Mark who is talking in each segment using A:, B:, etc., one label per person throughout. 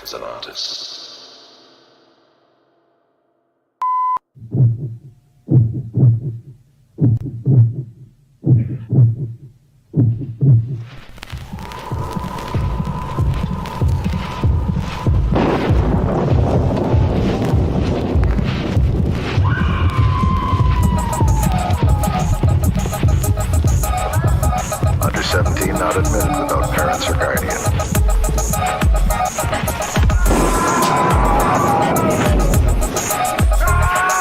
A: as an artist. Under 17 not admitted without parents or guardian.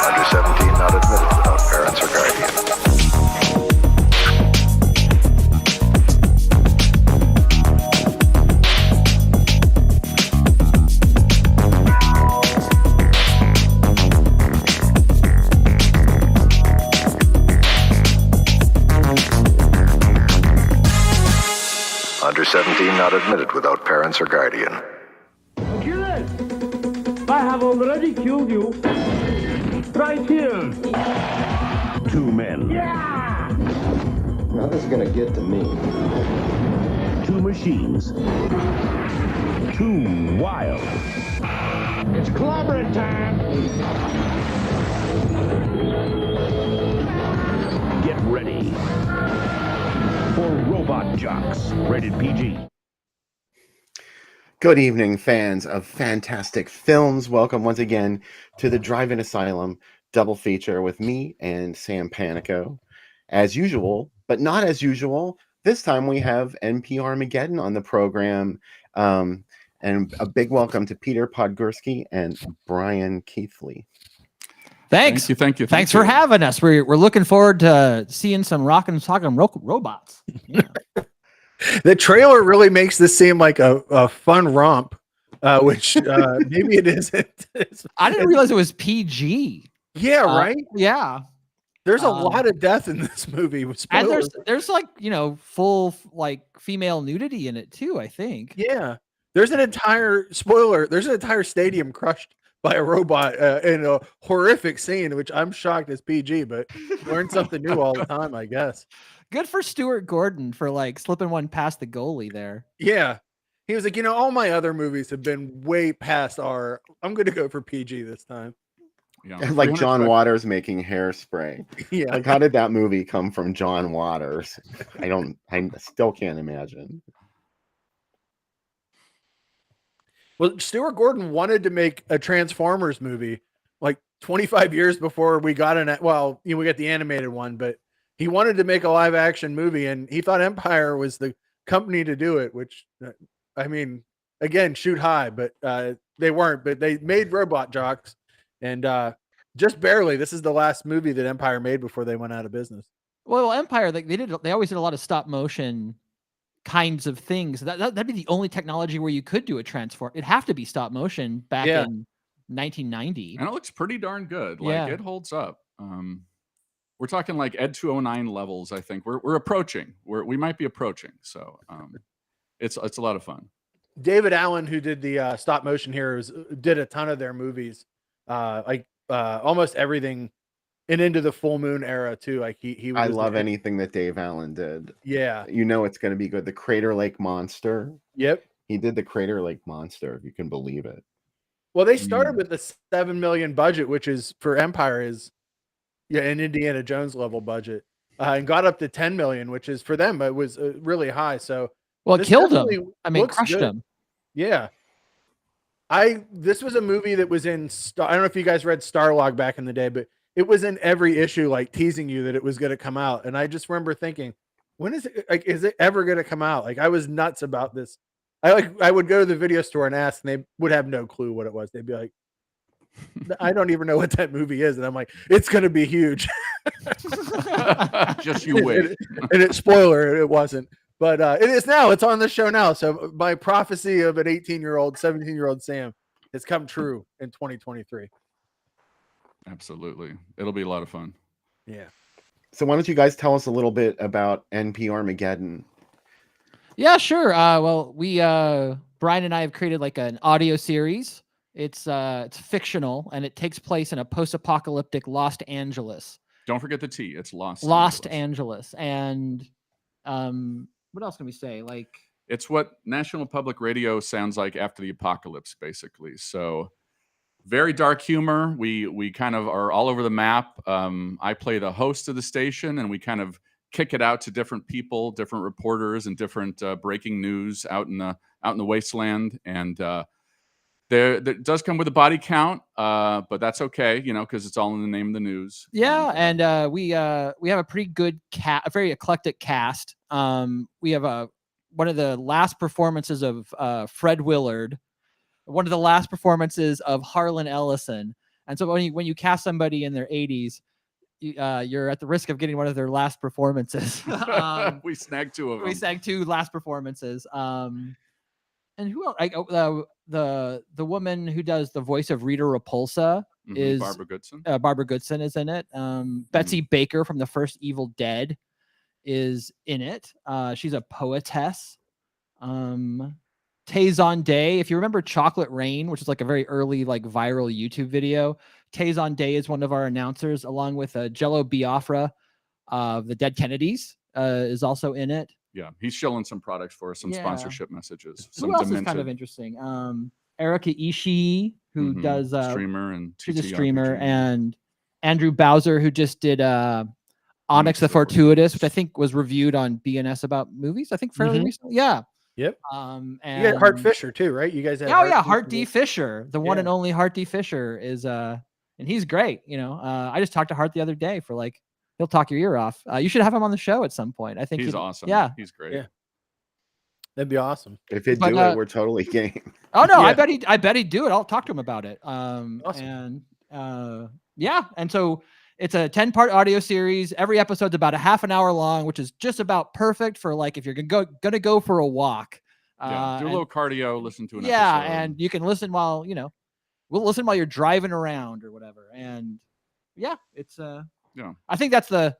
A: Under 17 not admitted without parents or guardian. Under 17 not admitted without parents or guardian.
B: Kill it! I have already killed you. Right here.
C: 2 men.
B: Yeah!
D: Nothing's gonna get to me.
C: two machines. Too wild.
B: It's clobbering time.
C: Get ready for Robot Jox, rated PG.
D: Good evening, fans of fantastic films. Welcome once again to the Drive-In Asylum double feature with me and Sam Panico. As usual, but not as usual, this time we have NPRmageddon on the program. And a big welcome to Peter Podgorski and Brian Keithley.
E: Thanks.
F: Thank you.
E: Thanks for having us. We're looking forward to seeing some rockin' talking robots. Yeah.
G: The trailer really makes this seem like a fun romp, which maybe it isn't.
E: I didn't realize it was PG.
G: Yeah, right?
E: Yeah.
G: There's a lot of death in this movie.
E: And there's like, full like female nudity in it too, I think.
G: Yeah. There's an entire stadium crushed by a robot in a horrific scene, which I'm shocked is PG, but learn something new all the time, I guess.
E: Good for Stuart Gordon for like slipping one past the goalie there.
G: Yeah. He was like, all my other movies have been way past I'm going to go for PG this time.
F: Yeah,
D: like John Waters making hairspray.
G: Yeah.
D: Like, how did that movie come from John Waters? I still can't imagine.
G: Well, Stuart Gordon wanted to make a Transformers movie like 25 years before we got we got the animated one, but he wanted to make a live action movie and he thought Empire was the company to do it, which again, shoot high, but they weren't, but they made Robot Jox and just barely. This is the last movie that Empire made before they went out of business.
E: Well, Empire, they always did a lot of stop motion kinds of things. That'd be the only technology where you could do a transform. It'd have to be stop motion back in 1990.
F: And it looks pretty darn good. Like it holds up. We're talking like Ed 209 levels, I think. We're approaching. We might be approaching. So it's a lot of fun.
G: David Allen, who did the stop motion heroes, did a ton of their movies. Almost everything and into the Full Moon era too. Like he
D: I love anything that Dave Allen did.
G: Yeah.
D: It's going to be good. The Crater Lake Monster.
G: Yep.
D: He did the Crater Lake Monster, if you can believe it.
G: Well, they started with the $7 million budget, which is for Empire is an Indiana Jones level budget, and got up to 10 million, which is for them, it was really high. So
E: it killed him. Crushed him.
G: Yeah. This was a movie that was in, I don't know if you guys read Starlog back in the day, but it was in every issue, like teasing you that it was going to come out. And I just remember thinking, when is it, like, is it ever going to come out? Like, I was nuts about this. I would go to the video store and ask, and they would have no clue what it was. They'd be like, I don't even know what that movie is. And I'm like, it's going to be huge.
F: Just you wait.
G: And it's spoiler, it wasn't. But it is now. It's on the show now. So my prophecy of an 18-year-old, 17-year-old Sam has come true in 2023.
F: Absolutely. It'll be a lot of fun.
G: Yeah.
D: So why don't you guys tell us a little bit about NPRmageddon?
E: Yeah, sure. Well, we Brian and I have created like an audio series. It's fictional and it takes place in a post-apocalyptic Los Angeles.
F: Don't forget the T. It's
E: Los Angeles. And what else can we say? Like,
F: it's what National Public Radio sounds like after the apocalypse, basically. So very dark humor. We kind of are all over the map. I play the host of the station, and we kind of kick it out to different people, different reporters, and different breaking news out in the wasteland. And there does come with a body count, but that's okay, because it's all in the name of the news.
E: Yeah, and we have a pretty good a very eclectic cast. We have one of the last performances of Fred Willard, one of the last performances of Harlan Ellison. And so when you cast somebody in their 80s, you're at the risk of getting one of their last performances.
F: We snagged two of them.
E: We snagged two last performances. And who else? The woman who does the voice of Rita Repulsa is
F: Barbara Goodson.
E: Barbara Goodson is in it. Betsy Baker from the first Evil Dead is in it. She's a poetess. Tazon Day, if you remember Chocolate Rain, which is like a very early like viral YouTube video, Tazon Day is one of our announcers, along with Jello Biafra of the Dead Kennedys is also in it.
F: yeah, he's shilling some products for us, some
E: Yeah.
F: sponsorship messages.
E: Who
F: Some
E: else is
F: demented
E: kind of interesting? Erica Ishii, who does
F: streamer and
E: she's a
F: TTRPG.
E: streamer, and Andrew Bowser, who just did Onyx the
F: the
E: Fortuitous, which I think was reviewed on BNS About Movies, I think fairly recently. Yeah.
G: Yep.
E: And
G: You got Hart Fisher too, right? You guys had
E: Hart D. Fisher, the one and only Hart D. Fisher is and he's great. You know, I just talked to Hart the other day for like, he'll talk your ear off. You should have him on the show at some point. I think
F: he's awesome.
E: Yeah,
F: he's great.
G: Yeah. That'd be awesome.
D: If you do it, we're totally game.
E: Oh no,
G: Yeah.
E: I bet he'd do it. I'll talk to him about it.
G: Awesome.
E: And yeah, and so it's a 10-part audio series. Every episode's about a half an hour long, which is just about perfect for like if you're gonna go for a walk.
F: Do a little cardio, listen to an episode.
E: And you can listen while we'll listen while you're driving around or whatever. And yeah, it's I think that's the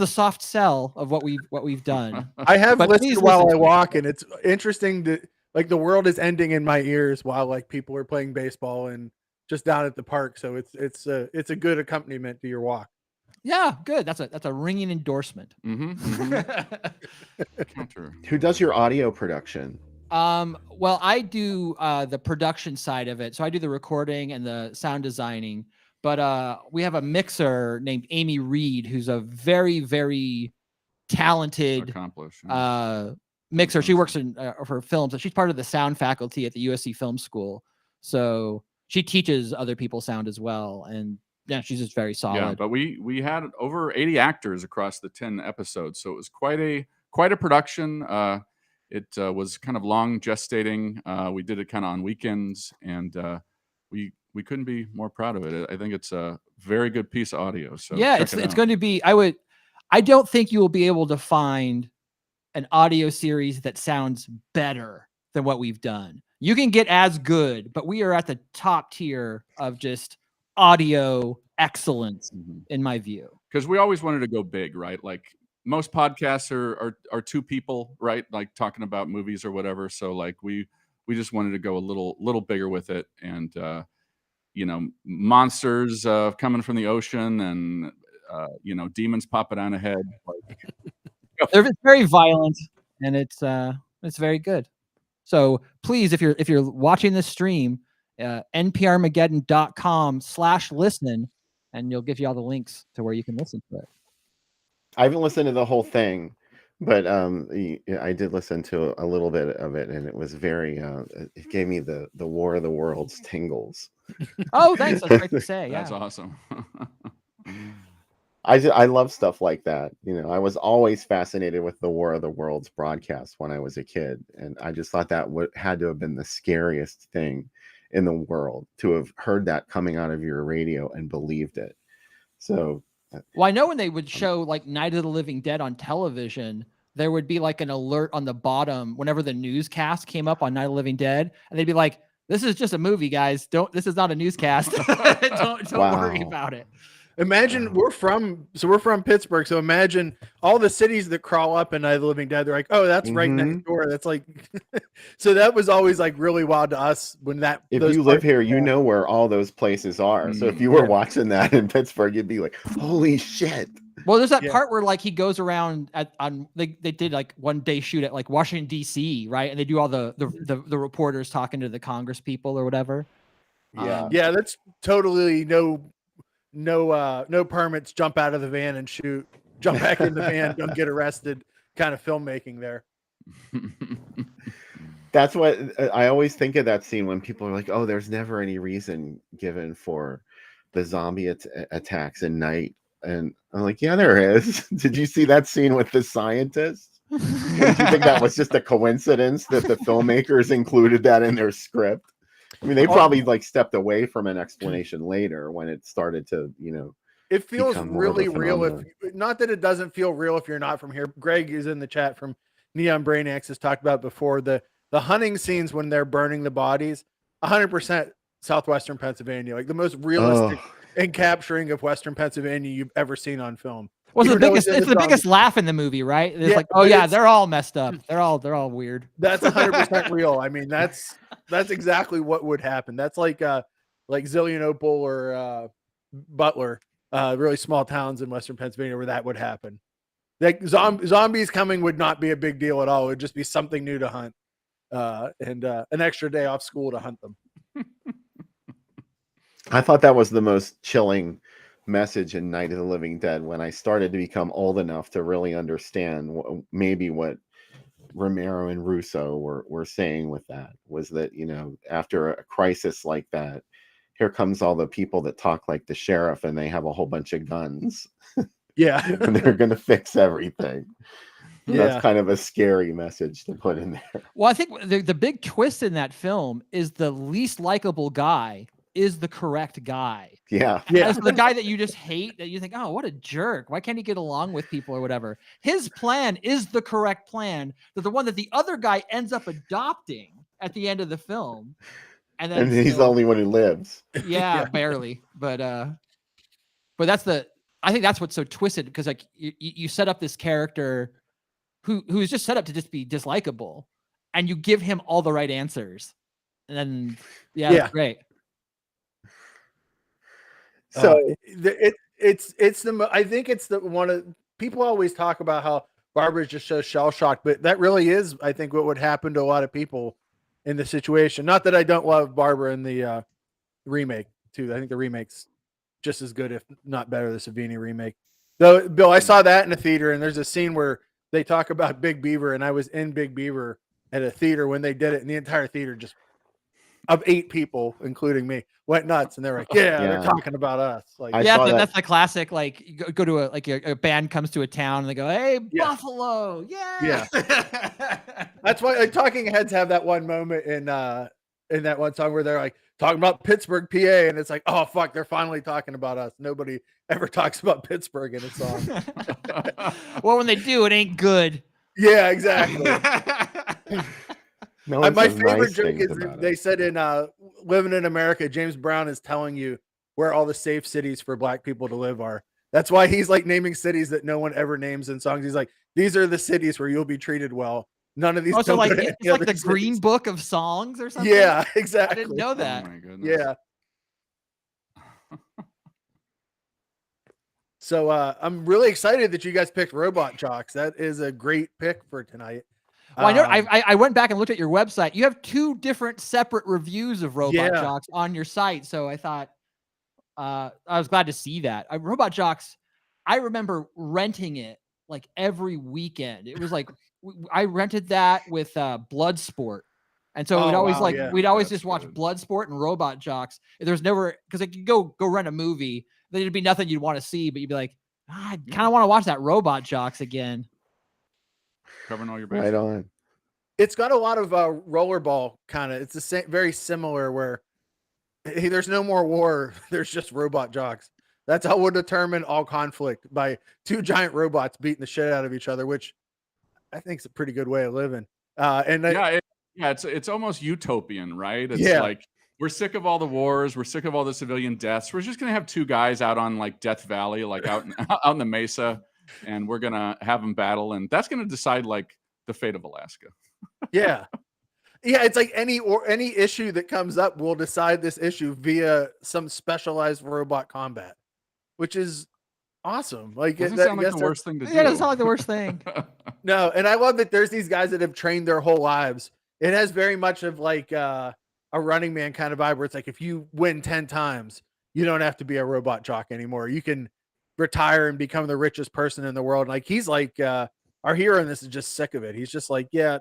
E: soft sell of what we've done.
G: I have
E: But
G: listened
E: please
G: while
E: listen
G: I
E: to
G: walk, and it's interesting to like the world is ending in my ears while like people are playing baseball and just down at the park. So it's a good accompaniment to your walk.
E: Yeah, good. That's a ringing endorsement.
F: Counter.
D: Who does your audio production?
E: Well, I do the production side of it. So I do the recording and the sound designing. But we have a mixer named Amy Reed, who's a very, very talented,
F: accomplished
E: mixer. She works in for films, and she's part of the sound faculty at the USC Film School. So she teaches other people sound as well, and yeah, she's just very solid.
F: Yeah, but we had over 80 actors across the 10 episodes, so it was quite a production. It was kind of long gestating. We did it kind of on weekends, and we couldn't be more proud of it. I think it's a very good piece of audio. So
E: yeah, it's going to be. I don't think you will be able to find an audio series that sounds better than what we've done. You can get as good, but we are at the top tier of just audio excellence, in my view.
F: Because we always wanted to go big, right? Like most podcasts are two people, right? Like talking about movies or whatever. So like we just wanted to go a little bigger with it, and monsters coming from the ocean, and demons popping on a head.
E: They're very violent, and it's very good. So please, if you're watching this stream, NPRmageddon.com/listen, and you'll give you all the links to where you can listen to it.
D: I haven't listened to the whole thing, but I did listen to a little bit of it, and it was very. It gave me the War of the Worlds tingles.
E: Oh, thanks. That's great to say. Yeah,
F: that's awesome.
D: I love stuff like that. I was always fascinated with the War of the Worlds broadcast when I was a kid, and I just thought that had to have been the scariest thing in the world to have heard that coming out of your radio and believed it. So,
E: well, I know when they would show like Night of the Living Dead on television, there would be like an alert on the bottom whenever the newscast came up on Night of the Living Dead, and they'd be like, "This is just a movie, guys. This is not a newscast. don't worry about it."
G: Imagine we're from Pittsburgh, so imagine all the cities that crawl up in Night of the Living Dead. They're like, oh, that's right next door. That's like, so that was always like really wild to us when that.
D: If you live here, you know where all those places are. So if you were watching that in Pittsburgh, you'd be like, holy shit.
E: Well, there's that part where like he goes around they did like one day shoot at like Washington D.C., right, and they do all the reporters talking to the Congress people or whatever.
G: Yeah, that's totally no permits, jump out of the van and shoot, jump back in the van, don't get arrested kind of filmmaking there.
D: That's what I always think of that scene when people are like, oh, there's never any reason given for the zombie attacks at night. And I'm like, yeah, there is. Did you see that scene with the scientist? Did you think that was just a coincidence that the filmmakers included that in their script? I mean, they probably like stepped away from an explanation later when it started to,
G: it feels really real. Not that it doesn't feel real if you're not from here. Greg is in the chat from Neon Brainiacs has talked about before the hunting scenes when they're burning the bodies, 100% Southwestern Pennsylvania, like the most realistic and capturing of Western Pennsylvania you've ever seen on film.
E: Well, it's the biggest laugh in the movie, right? It's like, oh yeah, they're all messed up. They're all weird.
G: That's 100% real. I mean, that's exactly what would happen. That's like Zillionople or Butler, really small towns in Western Pennsylvania where that would happen. Like zombies coming would not be a big deal at all. It would just be something new to hunt, and an extra day off school to hunt them.
D: I thought that was the most chilling message in Night of the Living Dead when I started to become old enough to really understand maybe what Romero and Russo were saying with that was that, you know, after a crisis like that, here comes all the people that talk like the sheriff and they have a whole bunch of guns.
G: Yeah.
D: And they're going to fix everything.
G: Yeah.
D: That's kind of a scary message to put in there.
E: Well, I think the big twist in that film is the least likable guy is the correct guy.
D: Yeah.
G: Yeah.
E: As the guy that you just hate, that you think, oh, what a jerk. Why can't he get along with people or whatever? His plan is the correct plan. The one that the other guy ends up adopting at the end of the film. And then
D: he's the only one who lives.
E: Yeah, barely. But I think that's what's so twisted, because like you set up this character who's just set up to just be dislikable, and you give him all the right answers. And then that's great.
G: So I think it's the one of people always talk about how Barbara's just so shell shocked, but that really is, I think, what would happen to a lot of people in the situation. Not that I don't love Barbara in the remake too. I think the remake's just as good, if not better, the Savini remake. Though, Bill, I saw that in a theater, and there's a scene where they talk about Big Beaver, and I was in Big Beaver at a theater when they did it, and the entire theater just of 8 people, including me, went nuts, and they're like, "Yeah, they're talking about us." Like,
E: that's the classic. Like, you go to a band comes to a town, and they go, "Hey, Buffalo, yeah."
G: That's why like, Talking Heads have that one moment in that one song where they're like talking about Pittsburgh, PA, and it's like, oh fuck, they're finally talking about us. Nobody ever talks about Pittsburgh in a song.
E: Well, when they do, it ain't good.
G: Yeah, exactly. My favorite joke is they said in Living in America, James Brown is telling you where all the safe cities for black people to live are. That's why he's like naming cities that no one ever names in songs. He's like, these are the cities where you'll be treated well. None of these.
E: Also, like it's like the cities. Green Book of songs or something.
G: Yeah, exactly.
E: I didn't know that.
F: Oh my goodness.
G: Yeah. So I'm really excited that you guys picked Robot Jox. That is a great pick for tonight.
E: Well, I know I went back and looked at your website. You have 2 different separate reviews of Robot Jox on your site. So I thought I was glad to see that. Robot Jox, I remember renting it like every weekend. It was like I rented that with Bloodsport. And so we'd always just watch Bloodsport and Robot Jox. There's never, because like you go rent a movie, there'd be nothing you'd want to see, but you'd be like, I kind of want to watch that Robot Jox again.
F: Covering all your bases.
D: Right on.
G: It's got a lot of rollerball kind of. It's the same, very similar. Where hey, there's no more war. There's just Robot Jox. That's how we'll determine all conflict, by 2 giant robots beating the shit out of each other, which I think is a pretty good way of living.
F: It's almost utopian, right? It's like we're sick of all the wars, we're sick of all the civilian deaths. We're just gonna have 2 guys out on like Death Valley, like out in the mesa, and we're gonna have them battle, and that's gonna decide like the fate of Alaska.
G: Yeah. It's like any issue that comes up, we'll decide this issue via some specialized robot combat, which is awesome. Like
F: doesn't sound like the worst thing to do.
E: Yeah, it doesn't sound like the worst thing.
G: No, and I love that there's these guys that have trained their whole lives. It has very much of like a Running Man kind of vibe, where it's like if you win 10 times, you don't have to be a robot jock anymore. You can retire and become the richest person in the world. Like he's like our hero in this is just sick of it. He's just like, yeah,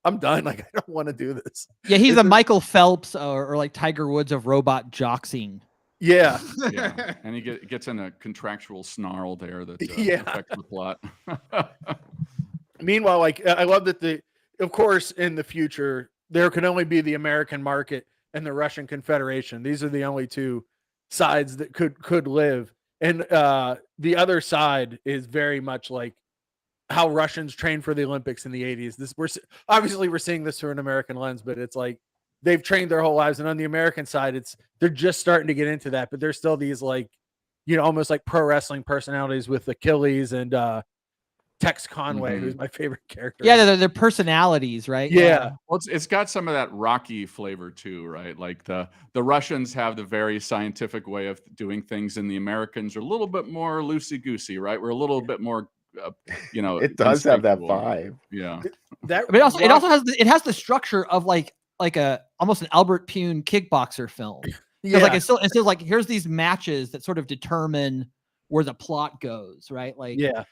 G: I'm done. Like I don't want to do this.
E: Yeah, he's the Michael Phelps or like Tiger Woods of robot joxing.
G: Yeah.
F: Yeah. And he gets in a contractual snarl there that affects the plot.
G: Meanwhile, like I love that of course, in the future, there can only be the American market and the Russian Confederation. These are the only 2 sides that could live. And the other side is very much like how Russians trained for the Olympics in the 80s. We're seeing this through an American lens, but it's like they've trained their whole lives. And on the American side, they're just starting to get into that, but there's still these like, almost like pro wrestling personalities with Achilles and Tex Conway, who's my favorite character.
E: Yeah, they're personalities, right?
G: Yeah.
F: Well, it's got some of that Rocky flavor too, right? Like the Russians have the very scientific way of doing things, and the Americans are a little bit more loosey-goosey, right? We're a little bit more
D: It does have that
F: instinctual.
D: vibe.
F: Yeah.
G: That
E: But it also has the structure of like a almost an Albert Pune kickboxer film.
G: yeah.
E: Like it's still like here's these matches that sort of determine where the plot goes, right? Like
G: yeah.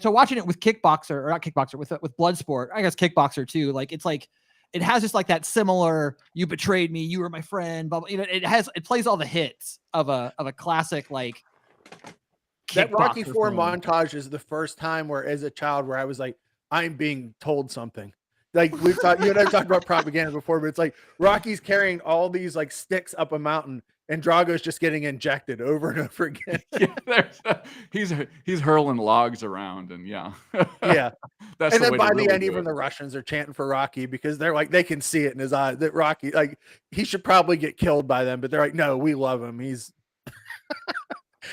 E: So watching it with kickboxer or not kickboxer with Bloodsport, I guess kickboxer too. Like it's like it has just like that similar "you betrayed me, you were my friend," blah, blah, it plays all the hits of a classic like.
G: That Rocky
E: kickboxer
G: IV
E: film.
G: montage is the first time where, as a child, where I was like, I'm being told something. Like we've talked, you and I've talked about propaganda before, but it's like Rocky's carrying all these like sticks up a mountain, and Drago's just getting injected over and over again.
F: He's hurling logs around, and yeah.
G: That's and then by the end, even the Russians are chanting for Rocky because they're like, they can see it in his eyes that Rocky, like, he should probably get killed by them, but they're like, no, we love him. He's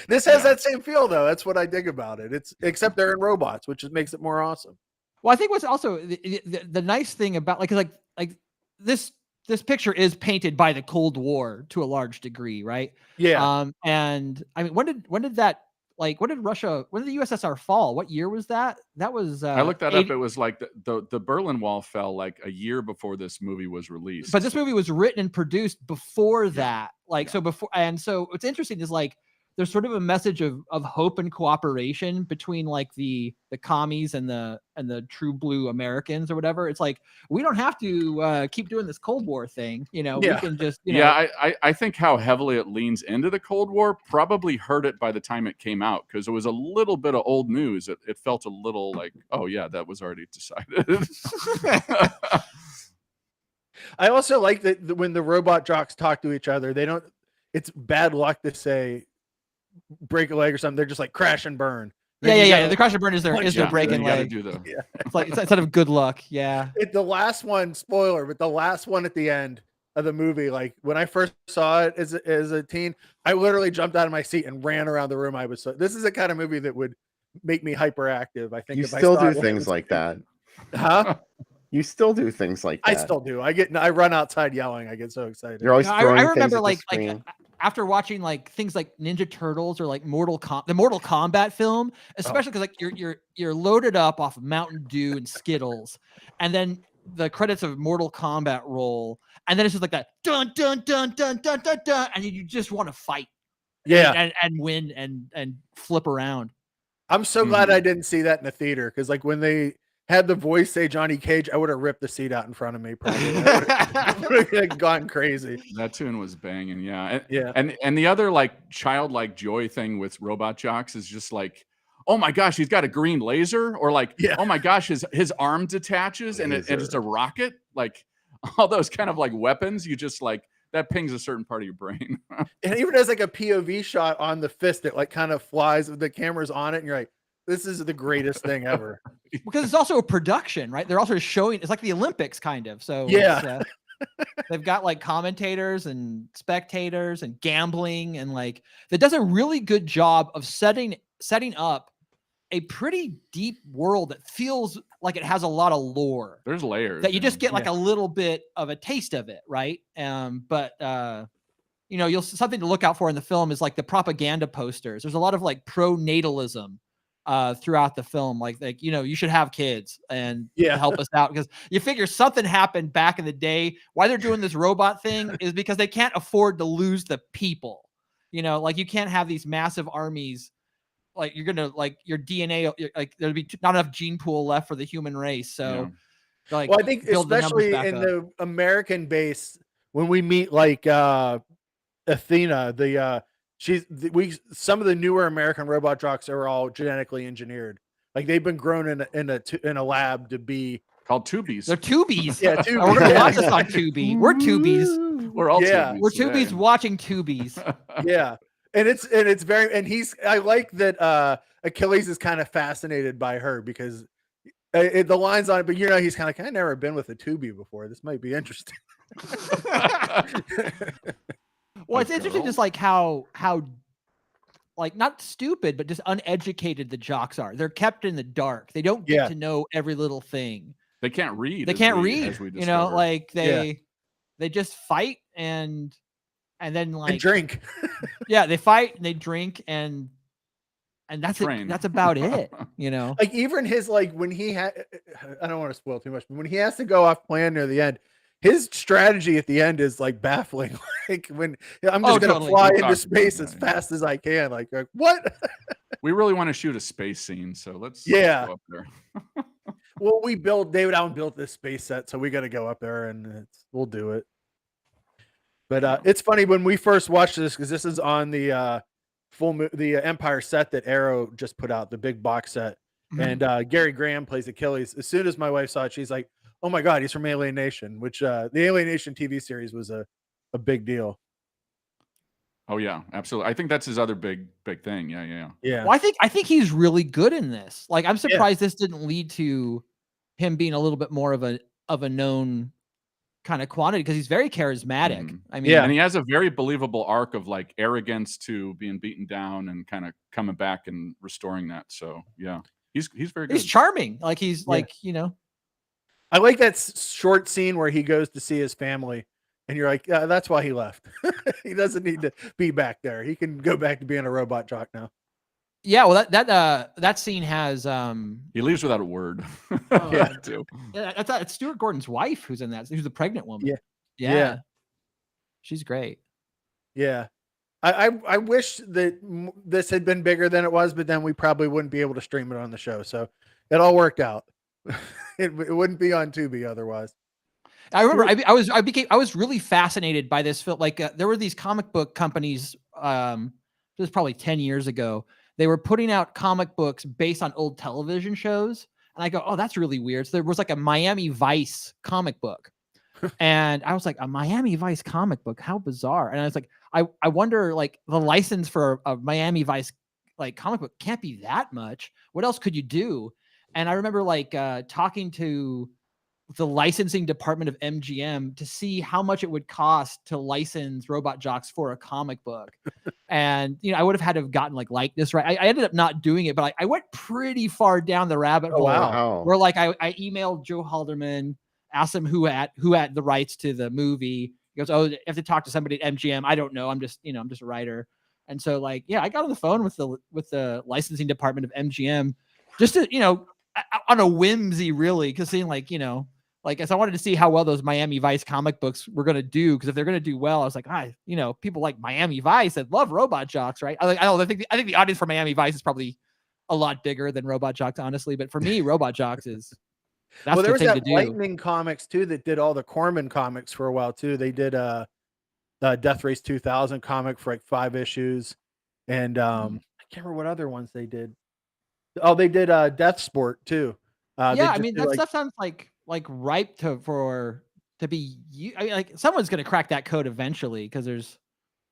G: this has that same feel though. That's what I dig about it. It's except they're in robots, which makes it more awesome.
E: Well, I think what's also the nice thing about like this picture is painted by the Cold War to a large degree, right?
G: Yeah.
E: And I mean, when did when did the USSR fall? What year was that? That was
F: I looked that up. It was like the Berlin Wall fell like a year before this movie was released.
E: But this movie was written and produced before that. Like so before, and so what's interesting is like there's sort of a message of hope and cooperation between like the commies and the true blue Americans or whatever. It's like we don't have to keep doing this Cold War thing, we can just
F: I think how heavily it leans into the Cold War probably hurt it by the time it came out, because it was a little bit of old news. It felt a little like, oh yeah, that was already decided.
G: I also like that when the robot jocks talk to each other, it's bad luck to say break a leg or something. They're just like crash and burn.
E: The crash and burn is their breaking leg. It's like instead of good luck.
G: The last one, spoiler, but the last one at the end of the movie, like when I first saw it as a teen, I literally jumped out of my seat and ran around the room. This is the kind of movie that would make me hyperactive. I think
D: you still do things like that.
G: Huh?
D: You still do things like that.
G: I still do. I run outside yelling. I get so excited.
D: You're always throwing
E: I remember
D: things
E: like after watching like things like Ninja Turtles or like the Mortal Kombat film, especially because like you're loaded up off of Mountain Dew and Skittles, and then the credits of Mortal Kombat roll, and then it's just like that dun dun dun dun dun dun dun, and you just want to fight, and win and flip around.
G: I'm so glad I didn't see that in the theater, because like when they had the voice say Johnny Cage, I would have ripped the seat out in front of me. Probably would have gone crazy.
F: That tune was banging, yeah.
G: Yeah.
F: And the other like childlike joy thing with Robot Jocks is just like, oh my gosh, he's got a green laser, or like, oh my gosh, his arm detaches and it's a rocket. Like all those kind of like weapons, you just like that pings a certain part of your brain.
G: And even as like a POV shot on the fist, it like kind of flies, the camera's on it, and you're like, this is the greatest thing ever.
E: Because it's also a production, right? They're also showing, it's like the Olympics kind of. So they've got like commentators and spectators and gambling, and like that does a really good job of setting up a pretty deep world that feels like it has a lot of lore.
F: There's layers
E: that you just get like a little bit of a taste of it, right? But something to look out for in the film is like the propaganda posters. There's a lot of like pro-natalism throughout the film, like you should have kids and help us out, because you figure something happened back in the day. Why they're doing this robot thing is because they can't afford to lose the people. Like you can't have these massive armies. Like you're gonna like your DNA, like there'll be not enough gene pool left for the human race. So, like,
G: well, I think especially in the American base, when we meet like Athena, some of the newer American robot jocks are all genetically engineered. Like they've been grown in a lab to be
F: called tubies.
E: They're tubies.
G: Yeah, tubies.
E: We're gonna watch this on Tubi. We're tubies.
F: We're all tubies.
E: We're tubies watching tubies.
G: Yeah. And it's very, and I like that Achilles is kind of fascinated by her, because the lines on it, but he's kind of like, I've never been with a Tubi before. This might be interesting.
E: Well, it's interesting just like how like not stupid, but just uneducated the jocks are. They're kept in the dark. They don't get to know every little thing.
F: They can't read.
E: They can't read. Like they just fight and then like
G: and drink.
E: They fight and they drink and and that's
F: Train.
E: that's about it, you know.
G: Like even his like when he had, I don't want to spoil too much, but when he has to go off plan near the end, his strategy at the end is like baffling. Like when I'm just gonna
E: Totally.
G: fly
F: We
G: into
F: talked
G: space
F: about
G: as
F: that, yeah.
G: fast as I can. Like what?
F: We really want to shoot a space scene, so let's
G: Yeah.
F: go up there.
G: Well, David Allen built this space set, so we got to go up there and we'll do it. But it's funny when we first watched this because this is on the the Empire set that Arrow just put out, the big box set.
E: Mhm.
G: And Gary Graham plays Achilles. As soon as my wife saw it, she's like, "Oh my God, he's from Alien Nation," which the Alien Nation TV series was a big deal.
F: Oh yeah, absolutely. I think that's his other big thing. Yeah.
G: Yeah.
E: Well, I think he's really good in this. Like, I'm surprised this didn't lead to him being a little bit more of a known kind of quantity because he's very charismatic.
F: Mhm.
E: I mean,
G: Yeah.
F: And he has a very believable arc of like arrogance to being beaten down and kind of coming back and restoring that. So yeah, he's very good.
E: he's charming. Like he's
G: Yeah.
E: like, you know,
G: I like that short scene where he goes to see his family, and you're like, yeah, that's why he left. He doesn't need to be back there. He can go back to being a robot jock now.
E: yeah. Well, that scene has
F: He leaves without a word.
G: Yeah.
F: too.
E: I thought it's Stuart Gordon's wife who's in that. Who's the pregnant woman.
G: Yeah.
E: Yeah.
G: Yeah.
E: She's great.
G: Yeah. I wish that this had been bigger than it was, but then we probably wouldn't be able to stream it on the show. So it all worked out. It wouldn't be on Tubi otherwise.
E: I remember I was really fascinated by this film. Like there were these comic book companies. This was probably 10 years ago. They were putting out comic books based on old television shows, and I go, "Oh, that's really weird." So there was like a Miami Vice comic book, and I was like, "A Miami Vice comic book? How bizarre!" And I was like, "I wonder like the license for a Miami Vice like comic book can't be that much. What else could you do?" And I remember like talking to the licensing department of MGM to see how much it would cost to license Robot Jox for a comic book. And, you know, I would have had to have gotten like likeness, right? I ended up not doing it, but I went pretty far down the rabbit hole
G: wow.
E: where like I emailed Joe Halderman, asked him who had the rights to the movie. He goes, "Oh, you have to talk to somebody at MGM. I don't know. I'm just a writer." And so like, yeah, I got on the phone with the licensing department of MGM just to, you know, on a whimsy really, because seeing like, you know, like, as I wanted to see how well those Miami Vice comic books were going to do, because if they're going to do well, I was like, you know, people like Miami Vice that love Robot Jox, right? I think the audience for Miami Vice is probably a lot bigger than Robot Jox, honestly. But for me, Robot Jox is that's
G: There
E: the
G: was
E: thing to
G: that
E: do.
G: Lightning Comics too that did all the Corman comics for a while too. They did Death Race 2000 comic for like 5 issues, and I can't remember what other ones they did. Oh, they did Death Sport too.
E: Yeah, I mean that stuff sounds like ripe to be. I mean, like someone's going to crack that code eventually because there's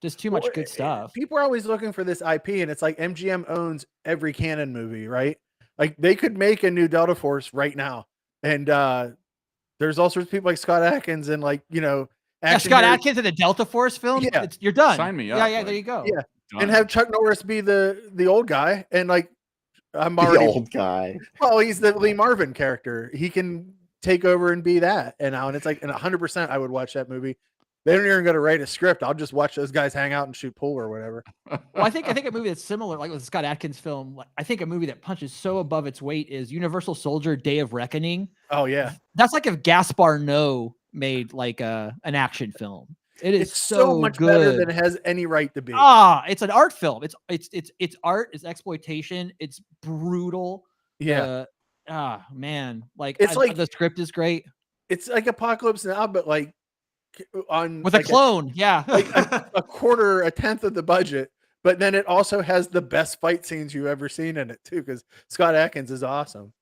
E: just too much good stuff.
G: People are always looking for this IP, and it's like MGM owns every canon movie, right? Like they could make a new Delta Force right now, and there's all sorts of people like Scott Adkins and like, you know,
E: Scott Adkins in the Delta Force film.
G: Yeah.
E: You're done.
F: Sign me up.
E: Yeah,
F: like,
E: there you go.
G: Yeah,
F: done.
G: and have Chuck Norris be the old guy, and like I'm
D: The
G: already
D: old guy.
G: well, he's the Lee Marvin character. He can take over and be that, and it's like, and 100% I would watch that movie. They don't even got to write a script. I'll just watch those guys hang out and shoot pool or whatever.
E: Well, I think a movie that's similar, like with Scott Adkins film, like, I think a movie that punches so above its weight is Universal Soldier: Day of Reckoning.
G: Oh yeah,
E: That's like if Gaspar Noé made like an action film. It's
G: so much
E: good.
G: better than it has any right to be.
E: It's an art film. It's art. It's exploitation. It's brutal.
G: Yeah,
E: man, like
G: It's like-
E: the script is great
G: it's like Apocalypse Now, but like on
E: with
G: like
E: a clone. Yeah,
G: a tenth of the budget. But then it also has the best fight scenes you've ever seen in it too, because Scott Adkins is awesome.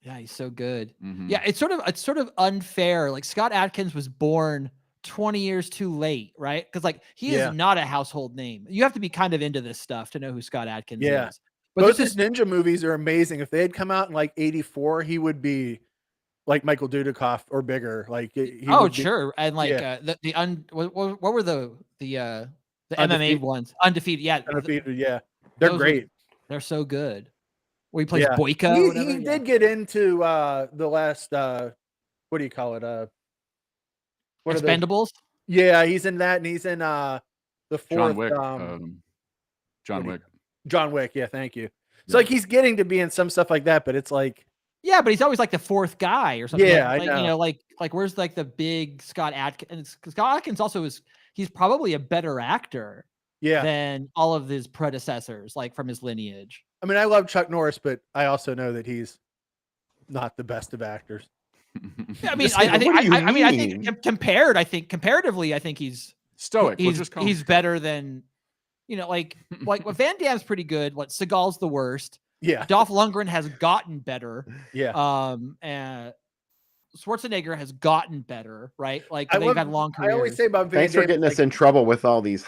E: yeah, he's so good.
F: Mhm.
E: Yeah, it's sort of unfair. Like Scott Adkins was born 20 years too late, right? Because like he
G: Yeah.
E: is not a household name. You have to be kind of into this stuff to know who Scott Adkins
G: Yeah.
E: is. But
G: Both
E: this
G: his ninja movies are amazing. If they had come out in like 84, he would be like Michael Dudikoff or bigger. Like he would be-
E: sure, and like
G: yeah.
E: what were the MMA
G: Undefeated.
E: ones? Undefeated, yeah,
G: undefeated. Yeah, they're
E: those
G: great.
E: they're so good. Where he plays
G: Yeah.
E: Boyka.
G: He,
E: or whatever,
G: he did get into the last what do you call it? What are those?
E: Expendables.
G: Yeah, he's in that, and he's in the fourth.
F: John Wick. John
G: what do you-
F: Wick.
G: John Wick. Yeah, thank you. So like he's getting to be in some stuff like that, but it's like
E: Yeah, but he's always like the fourth guy or something.
G: Yeah,
E: like,
G: I know.
E: You know, like where's like the big Scott Adkins? Scott Adkins also he's probably a better actor than all of his predecessors, like from his lineage.
G: I mean, I love Chuck Norris, but I also know that he's not the best of actors.
E: I mean, I think comparatively, I think he's
F: stoic.
E: He's better than, you know, like what Van Damme's pretty good. What Seagal's the worst.
G: Yeah.
E: Dolph Lundgren has gotten better.
G: Yeah.
E: And Schwarzenegger has gotten better, right? Like they've had long careers.
G: I always say about Van
D: Thanks for
G: Damme,
D: getting us in trouble with all these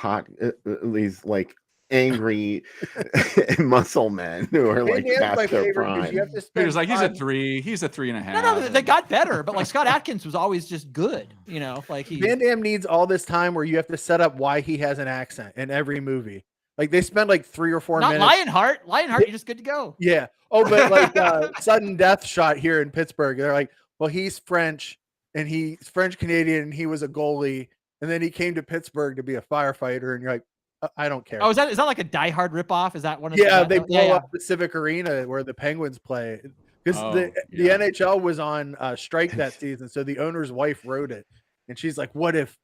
D: these like angry muscle men who are like past their prime.
F: Peter's like, he's a 3. He's a 3.5.
E: No, they got better, but like Scott Adkins was always just good, you know. Like
G: Van Damme needs all this time where you have to set up why he has an accent in every movie. Like they spend like 3 or 4 minutes.
E: Lionheart, you're just good to go.
G: Yeah. Oh, but like sudden death shot here in Pittsburgh. They're like, well, he's French and he's French Canadian and he was a goalie and then he came to Pittsburgh to be a firefighter and you're like, I don't care.
E: Oh, is that like a Die Hard ripoff? Is that one of
G: they blow up the Civic Arena where the Penguins play because the NHL was on strike that season, so the owner's wife wrote it and she's like, what if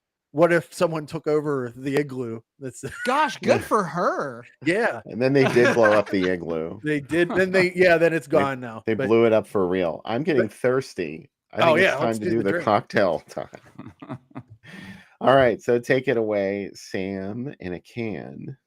G: someone took over the igloo? That's
E: gosh, good for her.
G: Yeah.
D: And then they did blow up the igloo.
G: They did. Then then it's gone now.
D: They blew it up for real. I'm getting thirsty. I think it's time to do the cocktail time. All right, so take it away, Sam, in a can.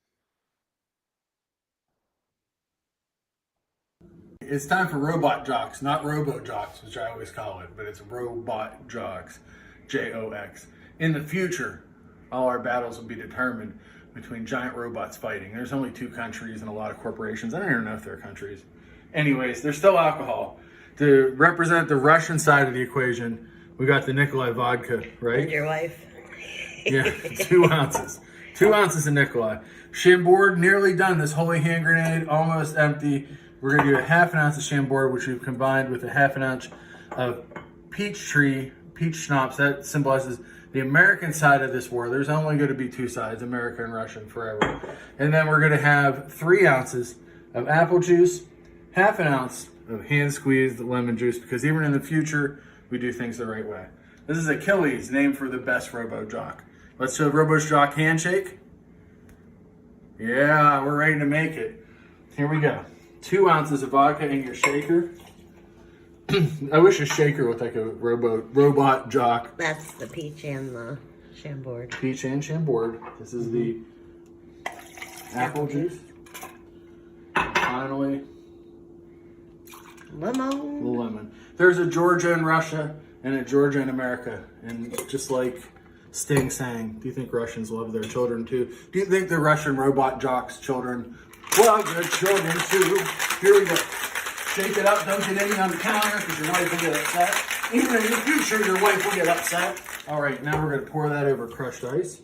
H: It's time for Robot Jox, not Robo Jox, which I always call it, but it's Robot Jox, Jox. In the future, all our battles will be determined between giant robots fighting. There's only 2 countries and a lot of corporations. I don't even know if they're countries. Anyways, there's still alcohol. To represent the Russian side of the equation, we got the Nikolai vodka, right?
I: And your wife.
H: Yeah, 2 ounces. 2 ounces of Nikolai. Chambord, nearly done. This holy hand grenade, almost empty. We're going to do a ½ ounce of Chambord, which we've combined with a ½ ounce of peach schnapps. That symbolizes the American side of this war. There's only going to be 2 sides, American and Russian, forever. And then we're going to have 3 ounces of apple juice, ½ ounce of hand-squeezed lemon juice, because even in the future, we do things the right way. This is Achilles, named for the best Robo Jock. Let's do a Robo Jock handshake. Yeah, we're ready to make it. Here we go. 2 ounces of vodka in your shaker. I wish a shaker looked like a robot jock.
I: That's the peach and the Chambord.
H: Peach and Chambord. This is the apple juice. And finally, lemon. There's a Georgia in Russia and a Georgia in America. And just like Sting sang, do you think Russians love their children too? Do you think the Russian robot jocks' children love their children too? Here we go. Shake it up. Don't get anything on the counter because your wife will get upset. Even in the future, your wife will get upset. All right, now we're going to pour that over crushed ice.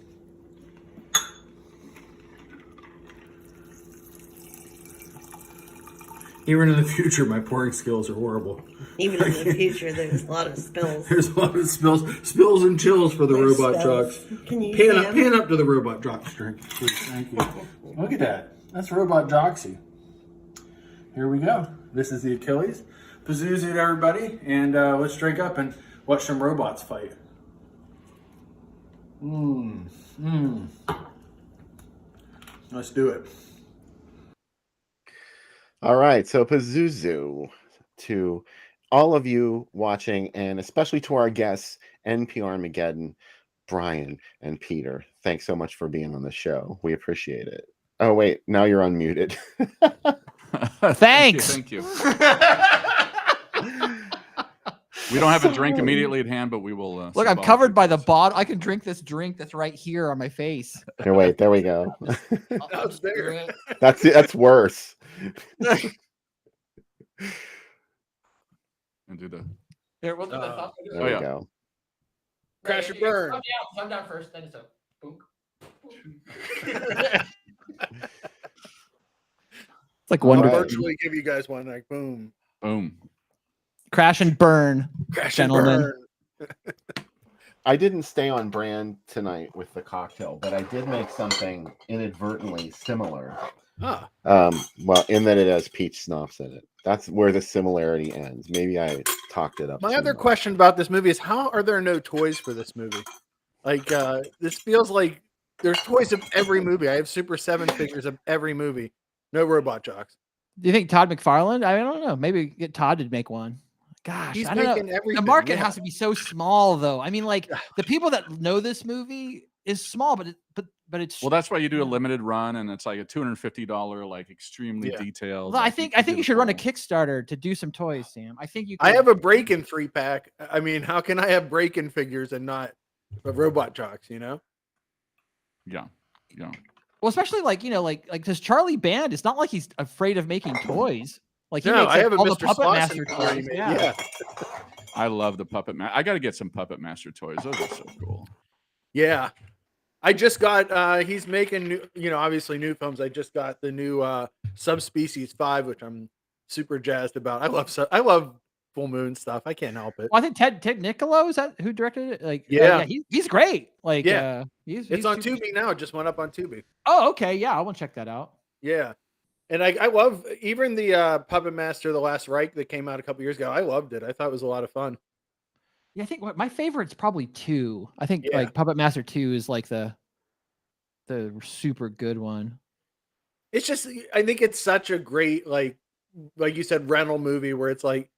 H: Even in the future, my pouring skills are horrible.
I: Even in the future, there's a lot of spills.
H: There's a lot of spills and chills for the Robot Jocks.
I: Can you
H: pan up to the Robot Jocks drink, please? Thank you. Look at that. That's Robot Joxy. Here we go. This is the Achilles. Pazuzu to everybody, and let's drink up and watch some robots fight. Let's do it.
D: All right, so Pazuzu to all of you watching, and especially to our guests, NPRmageddon, Brian and Peter. Thanks so much for being on the show. We appreciate it. Oh, wait, now you're unmuted.
E: Thanks.
F: Thank you. We don't have a drink immediately at hand, but we will.
E: Look, I'm covered by the bottle. I can drink this drink that's right here on my face.
D: Here, wait, there we go.
G: That's bigger.
D: That's worse.
F: And do the.
E: Here, we'll do
D: There we go.
G: Crash and burn.
E: Come down first, then it's a boom. It's like
G: I'll
E: Wonder
G: virtually give you guys one, like boom.
F: Boom.
E: Crash and burn, gentlemen.
D: I didn't stay on brand tonight with the cocktail, but I did make something inadvertently similar
G: Huh.
D: Well, in that it has peach schnapps in it. That's where the similarity ends. Maybe I talked it up.
G: My
D: too
G: other
D: much.
G: question about this movie is how are there no toys for this movie? Like, this feels like there's toys of every movie. I have Super 7 figures of every movie. No Robot Jocks.
E: Do you think Todd McFarlane? I don't know. Maybe get Todd to make one. Gosh,
G: He's
E: I don't know.
G: making everything.
E: The market
G: yeah.
E: has to be so small, though. I mean, like the people that know this movie is small, but it's.
F: Well, that's why you do a limited run, and it's like a $250, like extremely
G: Yeah.
F: detailed.
E: Well, I
F: like,
E: think
F: can
E: you
F: do
E: should
F: the
E: run a
F: full-
E: Kickstarter to do some toys, Sam. I think you.
G: I
E: could-
G: have a break-in 3-pack. I mean, how can I have break-in figures and not a Robot Jocks, you know?
F: Yeah.
E: Well, especially like like this Charlie Band. It's not like he's afraid of making toys. Like he
G: No,
E: makes
G: I have a
E: all the
G: Mr.
E: Puppet
G: Slauson
E: Master
G: already
E: toys.
G: made.
E: Yeah.
G: Yeah.
F: I love the Puppet Master. I got to get some Puppet Master toys. Those are so cool.
G: Yeah. I just got he's making new, obviously new films. I just got the new Subspecies 5, which I'm super jazzed about. I love Full Moon stuff. I can't help it.
E: Well, I think Ted Niccolo is that who directed it? Like,
G: Yeah.
E: he's great. Like,
G: Yeah.
E: he's
G: It's on
E: super-
G: Tubi now. It just went up on Tubi.
E: Oh, okay, yeah, I want to check that out.
G: Yeah. And I love even the Puppet Master, The Last Reich that came out a couple years ago. I loved it. I thought it was a lot of fun.
E: Yeah, I think my favorite's probably 2. I think
G: Yeah.
E: like Puppet Master 2 is like the super good one.
G: It's just I think it's such a great like you said rental movie where it's like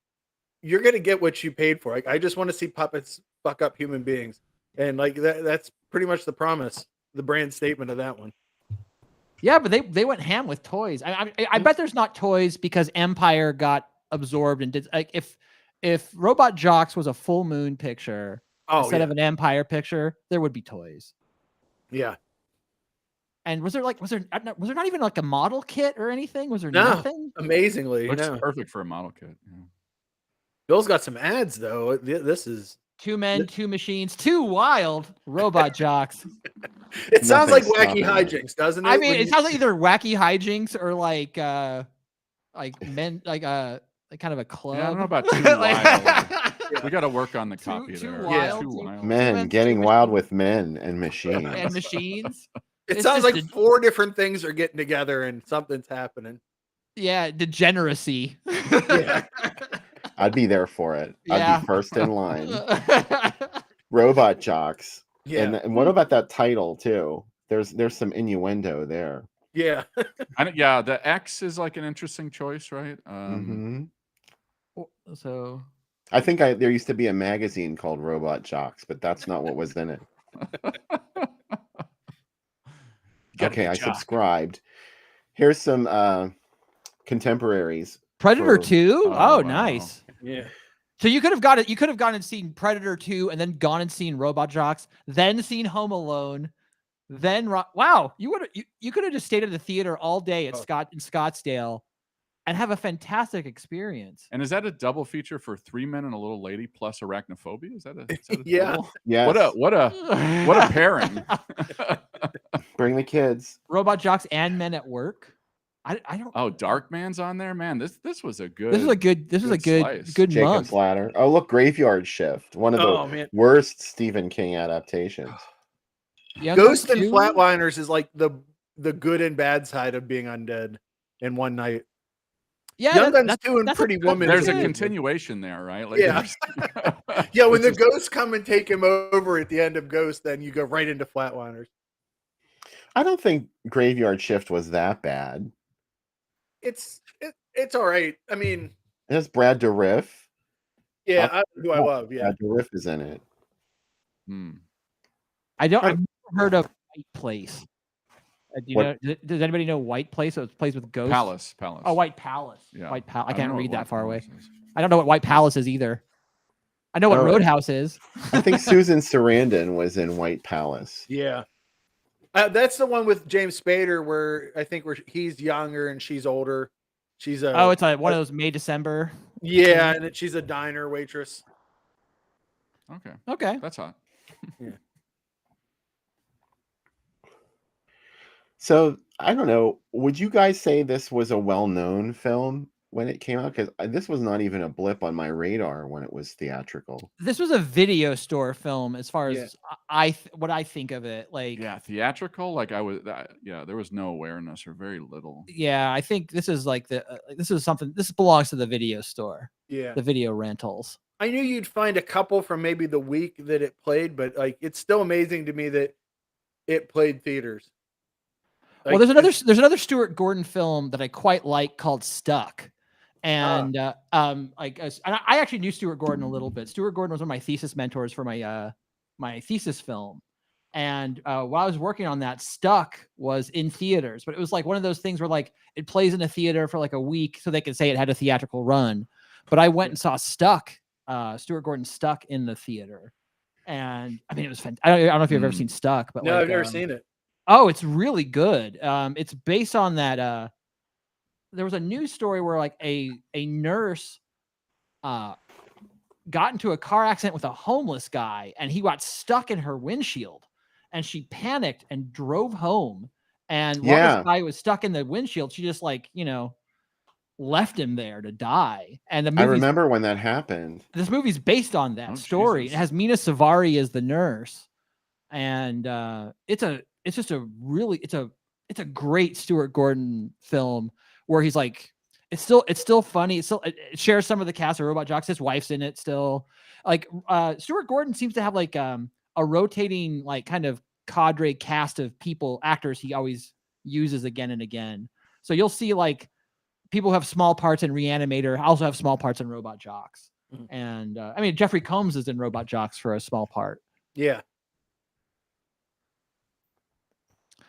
G: you're gonna get what you paid for. Like I just want to see puppets fuck up human beings, and like that's pretty much the promise, the brand statement of that one.
E: Yeah, but they went ham with toys. I bet there's not toys because Empire got absorbed and did like if Robot Jocks was a Full Moon picture instead of an Empire picture, there would be toys.
G: Yeah.
E: And was there not even like a model kit or anything? Was there
G: No,
E: nothing?
G: amazingly.
F: Looks
G: No.
F: perfect for a model kit. Yeah.
G: Bill's got some ads though. This is
E: 2 men, 2 machines, 2 wild Robot Jocks.
G: it sounds like
D: Nothing's
G: wacky
D: stopping it.
G: hijinks, doesn't it?
E: I mean,
G: When
E: it sounds like either wacky hijinks or like men like kind of a club.
F: Yeah, I don't know about too wild. We got to work on the copy
E: too
F: there.
E: wild,
F: Too
E: too-
F: wild.
D: Men
E: men,
D: getting
E: two
D: wild with men and machines.
E: and machines.
G: it
E: It's
G: sounds
E: just
G: like 4 different things are getting together and something's happening.
E: Yeah, degeneracy.
G: Yeah.
D: I'd be there for it. I'd
E: Yeah.
D: be first in line. Robot Jocks.
G: Yeah.
D: And what about that title too? There's some innuendo there.
G: Yeah.
F: Yeah, the X is like an interesting choice, right?
D: Mhm.
E: So
D: I think there used to be a magazine called Robot Jocks, but that's not what was in it. Okay, I subscribed. Here's some contemporaries.
E: Predator
D: for-
E: 2?
F: Oh,
E: Oh,
F: wow.
E: nice.
G: Yeah.
E: So you could have got it. You could have gone and seen Predator 2 and then gone and seen Robot Jocks, then seen Home Alone, then wow, you could have just stayed at the theater all day at in Scottsdale and have a fantastic experience.
F: And is that a double feature for 3 Men and a Little Lady plus Arachnophobia? Is that a
G: Yeah.
F: double?
D: Yes.
F: What a pairing.
D: Bring the kids.
E: Robot Jocks and Men at Work. I don't.
F: Oh, Darkman's on there, man. This was a good.
E: This is a
F: slice.
E: good
D: Jacob's
E: month.
D: Ladder. Oh, look, Graveyard Shift. One of the
G: Oh, man.
D: worst Stephen King adaptations.
E: Young
G: Ghost
E: Guns
G: and
E: 2?
G: Flatliners is like the good and bad side of being undead in one night.
E: Yeah,
G: Young Guns
E: that's-
G: 2 and
E: that's
G: Pretty Woman.
F: There's a
G: is-
F: continuation there, right? Like,
G: Yeah.
F: there's-
G: Yeah, when
F: which
G: the
F: is-
G: ghosts come and take him over at the end of Ghost, then you go right into Flatliners.
D: I don't think Graveyard Shift was that bad.
G: It's all right. I mean,
D: It has Brad Dourif.
G: who I love. Yeah,
D: Brad Dourif is in it.
E: I've never heard of White Place. Do you know? Does anybody know White Place? So it plays with ghosts.
F: Palace.
E: Oh, White Palace.
F: Yeah.
E: White Palace. I
F: don't
E: can't
F: know what
E: read
F: White
E: that far away.
F: Palace is.
E: I don't know what White Palace is either. I know what
D: Oh.
E: Roadhouse is.
D: I think Susan Sarandon was in White Palace.
G: yeah. That's the one with James Spader, where I think he's younger and she's older. She's a
E: It's like one of those May December.
G: yeah, and she's a diner waitress.
F: Okay.
E: Okay.
F: That's hot.
D: So I don't know. Would you guys say this was a well-known film? when it came out? Because this was not even a blip on my radar when it was theatrical.
E: This was a video store film, as far
G: Yeah.
E: as what I think of it. Like,
F: Yeah, theatrical. Like there was no awareness or very little.
E: yeah, I think this is like this is something. This belongs to the video store,
G: Yeah.
E: the video rentals.
G: I knew you'd find a couple from maybe the week that it played, but like it's still amazing to me that it played theaters.
E: Well,
G: Like,
E: there's another Stuart Gordon film that I quite like called Stuck. And like and I actually knew Stuart Gordon a little bit. Stuart Gordon was one of my thesis mentors for my my thesis film. And while I was working on that, Stuck was in theaters, but it was like one of those things where like it plays in a theater for like a week so they could say it had a theatrical run. But I went and saw Stuck, Stuart Gordon Stuck in the theater. And I mean, it was fantastic. I don't know if you've ever seen Stuck, but
G: no,
E: like,
G: I've never seen it.
E: Oh, it's really good. It's based on that. There was a news story where like a nurse got into a car accident with a homeless guy, and he got stuck in her windshield, and she panicked and drove home. And while this guy was stuck in the windshield, she just like, left him there to die. And
D: I remember when that happened.
E: This movie's based on that story.
F: Jesus.
E: It has Mina Savari as the nurse, and it's a great Stuart Gordon film where he's like, it's still funny. It shares some of the cast of Robot Jox. His wife's in it still. Like Stuart Gordon seems to have like a rotating like kind of cadre cast of actors he always uses again and again. So you'll see like people who have small parts in Reanimator also have small parts in Robot Jox. And I mean, Jeffrey Combs is in Robot Jox for a small part.
G: Yeah.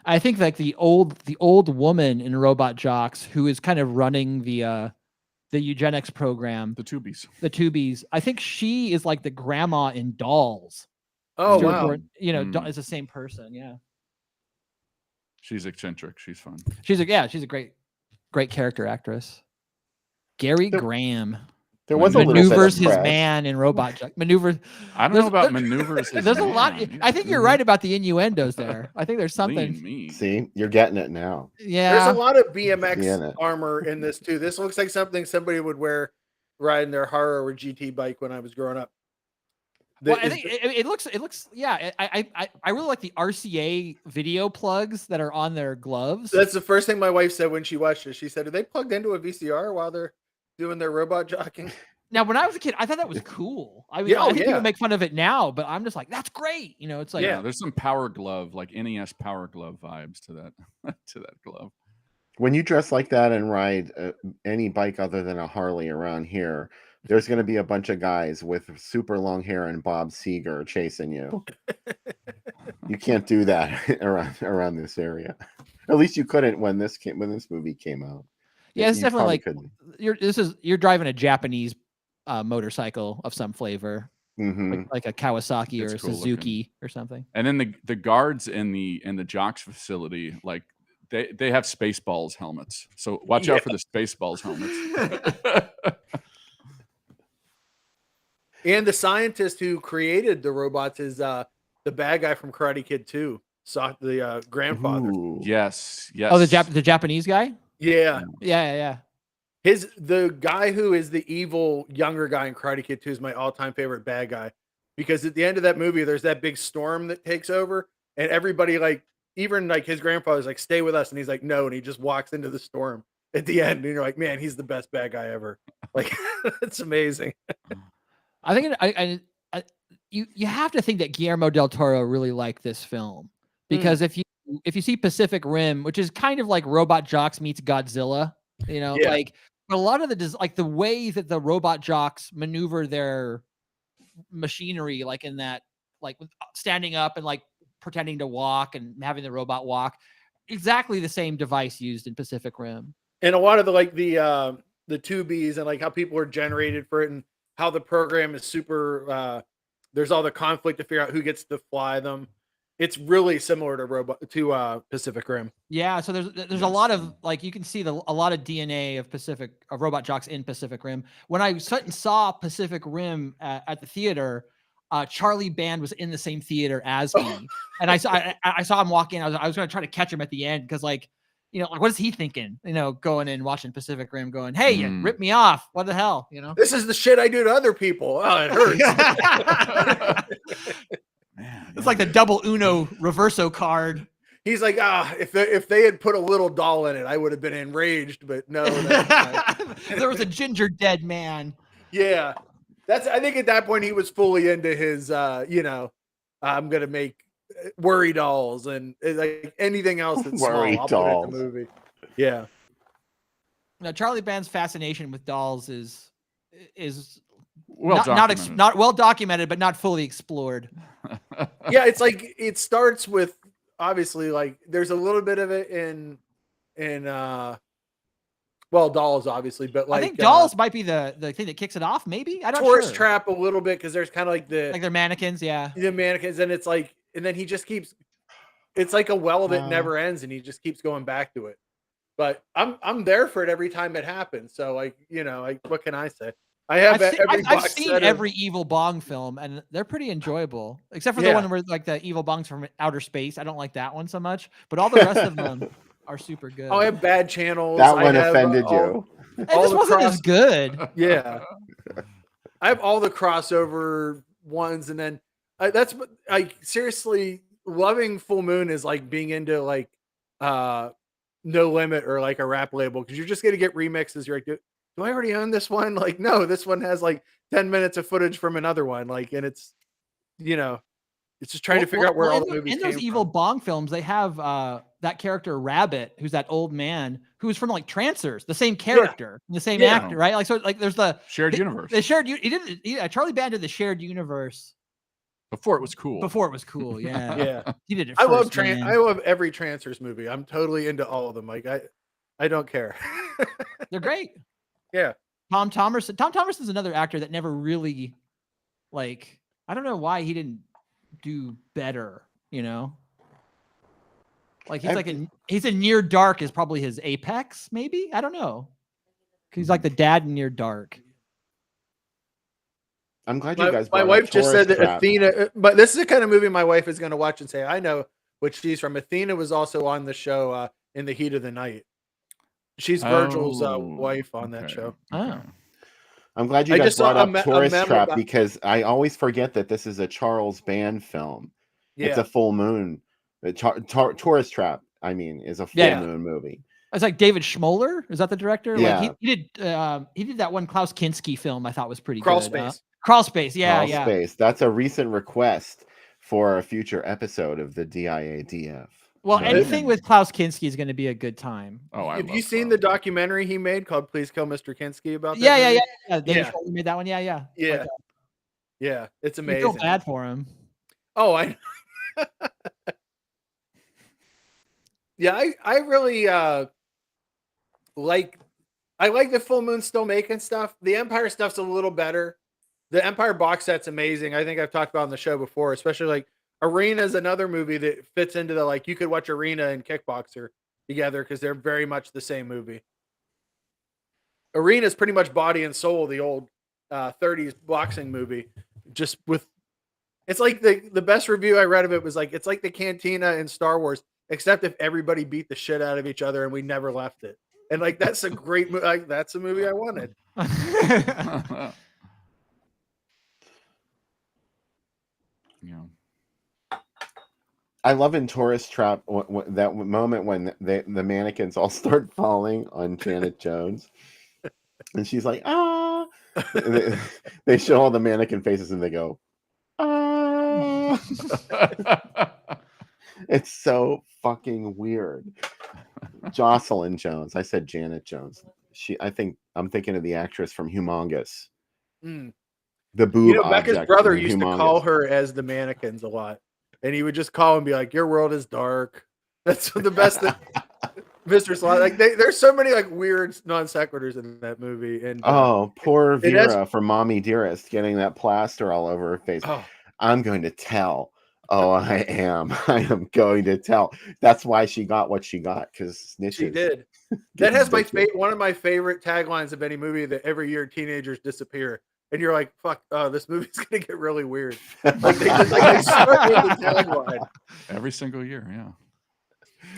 E: I think like the old woman in Robot Jox who is kind of running the eugenics program,
F: The
E: Tubies. I think she is like the grandma in Dolls.
G: Oh,
E: Stuart
G: wow.
E: Gordon, it's the same person. Yeah.
F: She's eccentric. She's fun.
E: She's a great character actress. Gary Graham.
D: There was a little bit
E: maneuvers
D: of
E: his
D: press.
E: man in Robot Jox. Maneuvers.
F: I don't know about maneuvers. His
E: There's a lot.
F: man.
E: I think you're right about the innuendos there. I think there's something.
F: Lean me.
D: See, you're getting it now.
E: Yeah.
G: There's a lot of
D: Yeah,
G: BMX
D: no.
G: armor in this too. This looks like something somebody would wear riding their Haro or GT bike when I was growing up.
E: Well, I think it looks. Yeah, I really like the RCA video plugs that are on their gloves.
G: That's the first thing my wife said when she watched it. She said, "Are they plugged into a VCR while they're doing their robot jockeying?"
E: Now, when I was a kid, I thought that was cool. I mean, I think people make fun of it now, but I'm just like, that's great. It's like,
F: Yeah, there's some Power Glove, like NES Power Glove vibes to that to that glove.
D: When you dress like that and ride any bike other than a Harley around here, there's going to be a bunch of guys with super long hair and Bob Seger chasing you. You can't do that around this area. At least you couldn't when this movie came out.
E: Yeah, it's
D: You
E: definitely like
D: couldn't.
E: you're driving a Japanese motorcycle of some flavor, like a Kawasaki or a Suzuki or something.
F: And then the guards in the Jox facility, like they have Spaceballs helmets. So watch out for the Spaceballs helmets.
G: And the scientist who created the robots is the bad guy from Karate Kid 2, saw the grandfather.
D: Ooh.
F: Yes.
E: Oh, the Japanese guy.
G: Yeah.
E: Yeah.
G: The guy who is the evil younger guy in Karate Kid 2 is my all-time favorite bad guy, because at the end of that movie, there's that big storm that takes over, and everybody, like, even like his grandfather's like, "Stay with us," and he's like, "No," and he just walks into the storm at the end, and you're like, "Man, he's the best bad guy ever." Like, it's amazing.
E: I think you have to think that Guillermo del Toro really liked this film, because if you see Pacific Rim, which is kind of like Robot Jox meets Godzilla, like a lot of the way that the Robot Jox maneuver their machinery, like in that, like standing up and like pretending to walk and having the robot walk, exactly the same device used in Pacific Rim.
G: And a lot of the tubies and like how people are generated for it, and how the program is super there's all the conflict to figure out who gets to fly them. It's really similar to Pacific Rim.
E: Yeah, so there's a lot of, like, you can see a lot of DNA of Robot Jox in Pacific Rim. When I saw Pacific Rim at the theater, Charlie Band was in the same theater as me, and I saw him walk in. I was going to try to catch him at the end, because like like what is he thinking? Going and watching Pacific Rim, going, "Hey, you ripped me off. What the hell?"
G: This is the shit I do to other people. Oh, it hurts.
F: Man,
E: It's like the double Uno reverso card.
G: He's like, if they had put a little doll in it, I would have been enraged. But no,
E: there was a ginger dead man.
G: Yeah, I think at that point he was fully into his, I'm gonna make worry dolls and like anything else that's
D: Worry
G: small, I'll
D: dolls.
G: put in the movie. Yeah.
E: Now, Charlie Band's fascination with dolls is
F: well documented.
E: not well documented, but not fully explored.
G: Yeah, it's like it starts with obviously like there's a little bit of it in dolls obviously, but like
E: I think dolls might be the thing that kicks it off. Maybe I don't.
G: Tourist Trap a little bit because there's kind of like
E: they're mannequins, yeah.
G: The mannequins, and it's like, and then he just keeps. It's like a well that never ends, and he just keeps going back to it. But I'm there for it every time it happens. So like what can I say? I've
E: seen every Evil Bong film, and they're pretty enjoyable, except for the one where like the Evil Bongs from outer space. I don't like that one so much, but all the rest of them are super good.
G: Oh, I have Bad Channels.
D: That one offended you.
E: This wasn't as good.
G: Yeah, I have all the crossover ones, and then that's like seriously loving Full Moon is like being into like No Limit or like a rap label because you're just gonna get remixes. You're like, do I already own this one? Like, no, this one has like 10 minutes of footage from another one. Like, and it's, it's just trying to figure out where all the movies
E: in those Evil Bong films, they have that character Rabbit, who's that old man who's from like Trancers, the same character, the same actor, right? Like, so like there's the
F: shared universe.
E: The shared, Charlie Band did the shared universe
F: before it was cool.
E: Yeah.
G: Yeah.
E: He did it
G: I
E: first,
G: I love every Trancers movie. I'm totally into all of them. Like I don't care.
E: They're great.
G: Yeah.
E: Tom Thomerson. Tom Thomerson's another actor that never really, like, I don't know why he didn't do better, Like he's in Near Dark is probably his apex, maybe? I don't know. He's like the dad in Near Dark.
D: I'm glad you guys.
G: My wife just said that Athena, but this is the kind of movie my wife is going to watch and say, I know what she's from. Athena was also on the show In the Heat of the Night. She's Virgil's wife on that show.
E: Oh.
D: I'm glad you guys brought up Tourist Trap because I always forget that this is a Charles Band film. Yeah. It's a Full Moon. Tourist Trap, I mean, is a Full Moon movie.
E: It's like David Schmoller. Is that the director?
D: Yeah.
E: Like he did that one Klaus Kinski film I thought was pretty
G: Crawl
E: good.
G: Space.
E: Crawl Space.
D: Crawl Space. That's a recent request for a future episode of the DIADF.
E: Well, anything with Klaus Kinski is going to be a good time.
F: Oh,
G: have you seen the documentary he made called "Please Kill Mr. Kinski" about that?
E: Yeah. David Schmoller made that one. Yeah.
G: Yeah. Yeah. It's amazing.
E: You feel bad for him.
G: Oh, I. Yeah, I really like the Full Moon still making stuff. The Empire stuff's a little better. The Empire box set's amazing. I think I've talked about on the show before, especially like Arena is another movie that fits into the like you could watch Arena and Kickboxer together because they're very much the same movie. Arena is pretty much body and soul, the old 30s boxing movie. Just with it's like the best review I read of it was like it's like the Cantina in Star Wars, except if everybody beat the shit out of each other and we never left it. And like that's a great movie. Like, that's a movie I wanted.
F: Yeah.
D: I love in Tourist Trap that moment when the mannequins all start falling on Janet Jones, and she's like, "Ah!" They show all the mannequin faces, and they go, "Ah!" It's so fucking weird. Jocelyn Jones. I said Janet Jones. I'm thinking of the actress from Humongous.
G: Mm.
D: The boob.
G: Becca's brother used to call her as the mannequins a lot. And he would just call and be like, "Your world is dark." That's the best that Mr. Slot. Like there's so many like weird non sequiturs in that movie. And
D: poor Vera from Mommy Dearest getting that plaster all over her face.
G: Oh.
D: I'm going to tell. Oh, I am going to tell. That's why she got what she got, because snitches.
G: She did. That has one of my favorite taglines of any movie, that every year teenagers disappear. And you're like, fuck, this movie's going to get really weird. Like they start with the tagline.
F: Every single year, yeah.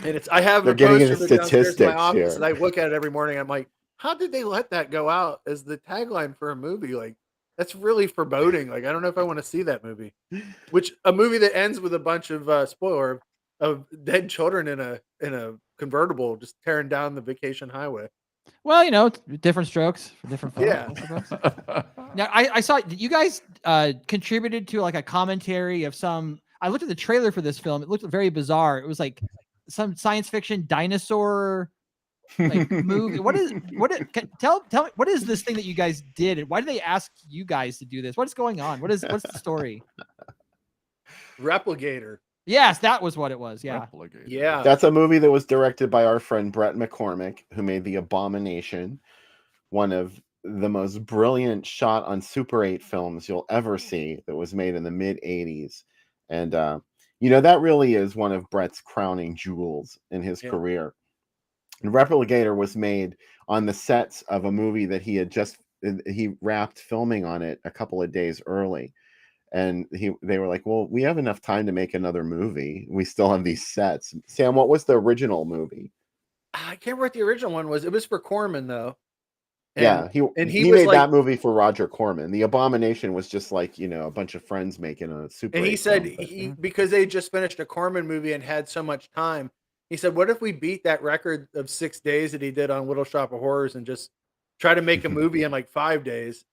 G: And I have
D: They're
G: the
D: getting
G: poster
D: into
G: of it downstairs in my
D: statistics
G: office,
D: here.
G: and I look at it every morning. I'm like, how did they let that go out as the tagline for a movie? Like, that's really foreboding. Like, I don't know if I want to see that movie. Which a movie that ends with a bunch of spoiler of dead children in a convertible just tearing down the vacation highway.
E: Well, different strokes for different folks.
G: Yeah.
E: I suppose. Now, I saw you guys contributed to like a commentary of some. I looked at the trailer for this film. It looked very bizarre. It was like some science fiction dinosaur like movie. Tell me what is this thing that you guys did, and why did they ask you guys to do this? What is going on? What's the story?
G: Replicator.
E: Yes, that was what it was. Yeah.
F: Replicator.
G: Yeah.
D: That's a movie that was directed by our friend Brett McCormick, who made The Abomination, one of the most brilliant shot on Super 8 films you'll ever see, that was made in the mid 80s. And that really is one of Brett's crowning jewels in his career. And Replicator was made on the sets of a movie that he wrapped filming on it a couple of days early. And they were like, well, we have enough time to make another movie. We still have these sets. Sam, what was the original movie?
G: I can't remember what the original one was. It was for Corman, though.
D: And, he made that movie for Roger Corman. The Abomination was just like, a bunch of friends making a super.
G: And he said because they just finished a Corman movie and had so much time, he said, what if we beat that record of 6 days that he did on Little Shop of Horrors and just try to make a movie in like 5 days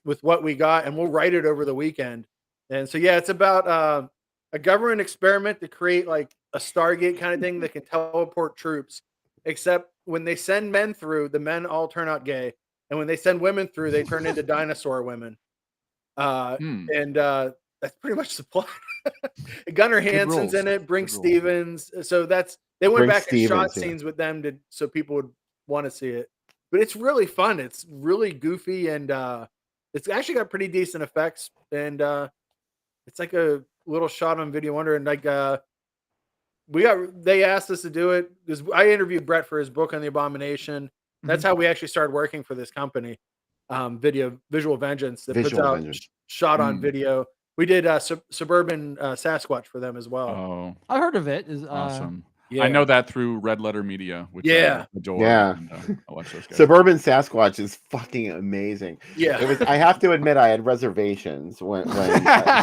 G: with what we got, and we'll write it over the weekend. And so, yeah, it's about a government experiment to create like a Stargate kind of thing that can teleport troops, except when they send men through, the men all turn out gay. And when they send women through, they turn into dinosaur women. And that's pretty much the plot. Gunnar Hansen's in it, Brink Stevens. So they went back and shot scenes with them so people would want to see it. But it's really fun. It's really goofy, and it's actually got pretty decent effects. And it's like a little shot on video wonder. And like they asked us to do it because I interviewed Brett for his book on the Abomination. That's how we actually started working for this company, Visual Vengeance, that puts out shot on video. We did Suburban Sasquatch for them as well.
F: Oh,
E: I heard of it.
F: Awesome. Yeah. I know that through Red Letter Media, which I adore.
D: Yeah.
F: And, I watch those guys.
D: Suburban Sasquatch is fucking amazing.
G: Yeah.
D: I have to admit, I had reservations when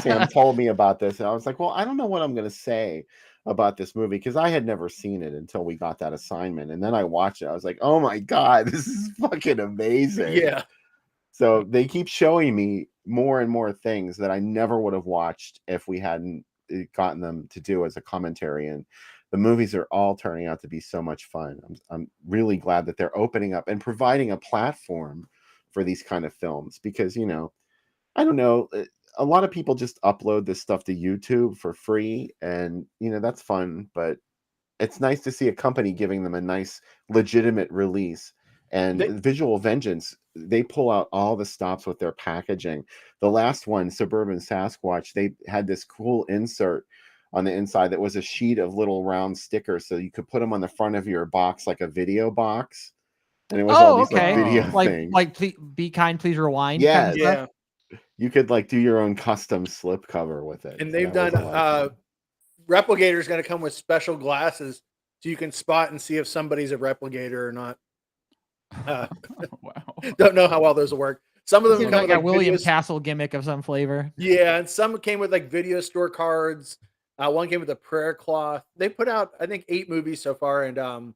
D: Sam told me about this, and I was like, well, I don't know what I'm going to say about this movie because I had never seen it until we got that assignment. And then I watched it. I was like, oh my God, this is fucking amazing.
G: Yeah.
D: So they keep showing me more and more things that I never would have watched if we hadn't gotten them to do as a commentary. And the movies are all turning out to be so much fun. I'm really glad that they're opening up and providing a platform for these kind of films because, I don't know, a lot of people just upload this stuff to YouTube for free, and that's fun, but it's nice to see a company giving them a nice legitimate release. And Visual Vengeance, they pull out all the stops with their packaging. The last one, Suburban Sasquatch, they had this cool insert on the inside that was a sheet of little round stickers, so you could put them on the front of your box like a video box, and it was all these like video things,
E: like Be Kind, Please Rewind.
D: Yeah,
E: kind of stuff.
D: You could like do your own custom slip cover with it.
G: And they've done Replicator is going to come with special glasses so you can spot and see if somebody's a replicator or not.
F: Wow.
G: Don't know how well those will work. Some of them come
E: like
G: with
E: a William Castle gimmick of some flavor.
G: Yeah, and some came with like video store cards. One came with a prayer cloth. They put out, I think, 8 movies so far, and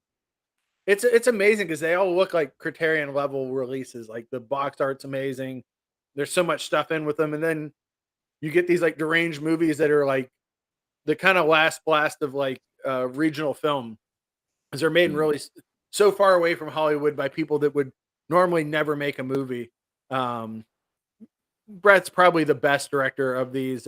G: it's amazing because they all look like Criterion level releases. Like the box art's amazing. There's so much stuff in with them, and then you get these like deranged movies that are like the kind of last blast of like regional film, because they're made in really so far away from Hollywood by people that would normally never make a movie. Brett's probably the best director of these.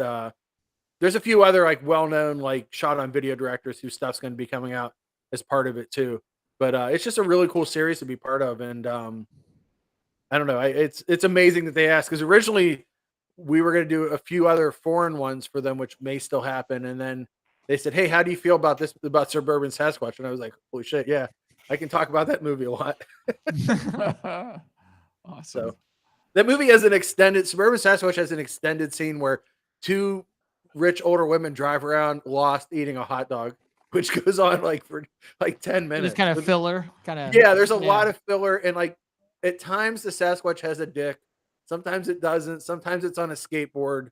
G: There's a few other like well-known like shot on video directors whose stuff's going to be coming out as part of it too. But it's just a really cool series to be part of, and I don't know. It's amazing that they asked, because originally we were going to do a few other foreign ones for them, which may still happen. And then they said, "Hey, how do you feel about this, about Suburban Sasquatch?" And I was like, "Holy shit, yeah, I can talk about that movie a lot."
F: Awesome.
G: So that movie has Suburban Sasquatch has an extended scene where 2 rich older women drive around lost eating a hot dog. which goes on like for like 10 minutes.
E: Just kind of filler, kind of.
G: Yeah, there's a lot of filler, and like at times the Sasquatch has a dick. Sometimes it doesn't. Sometimes it's on a skateboard.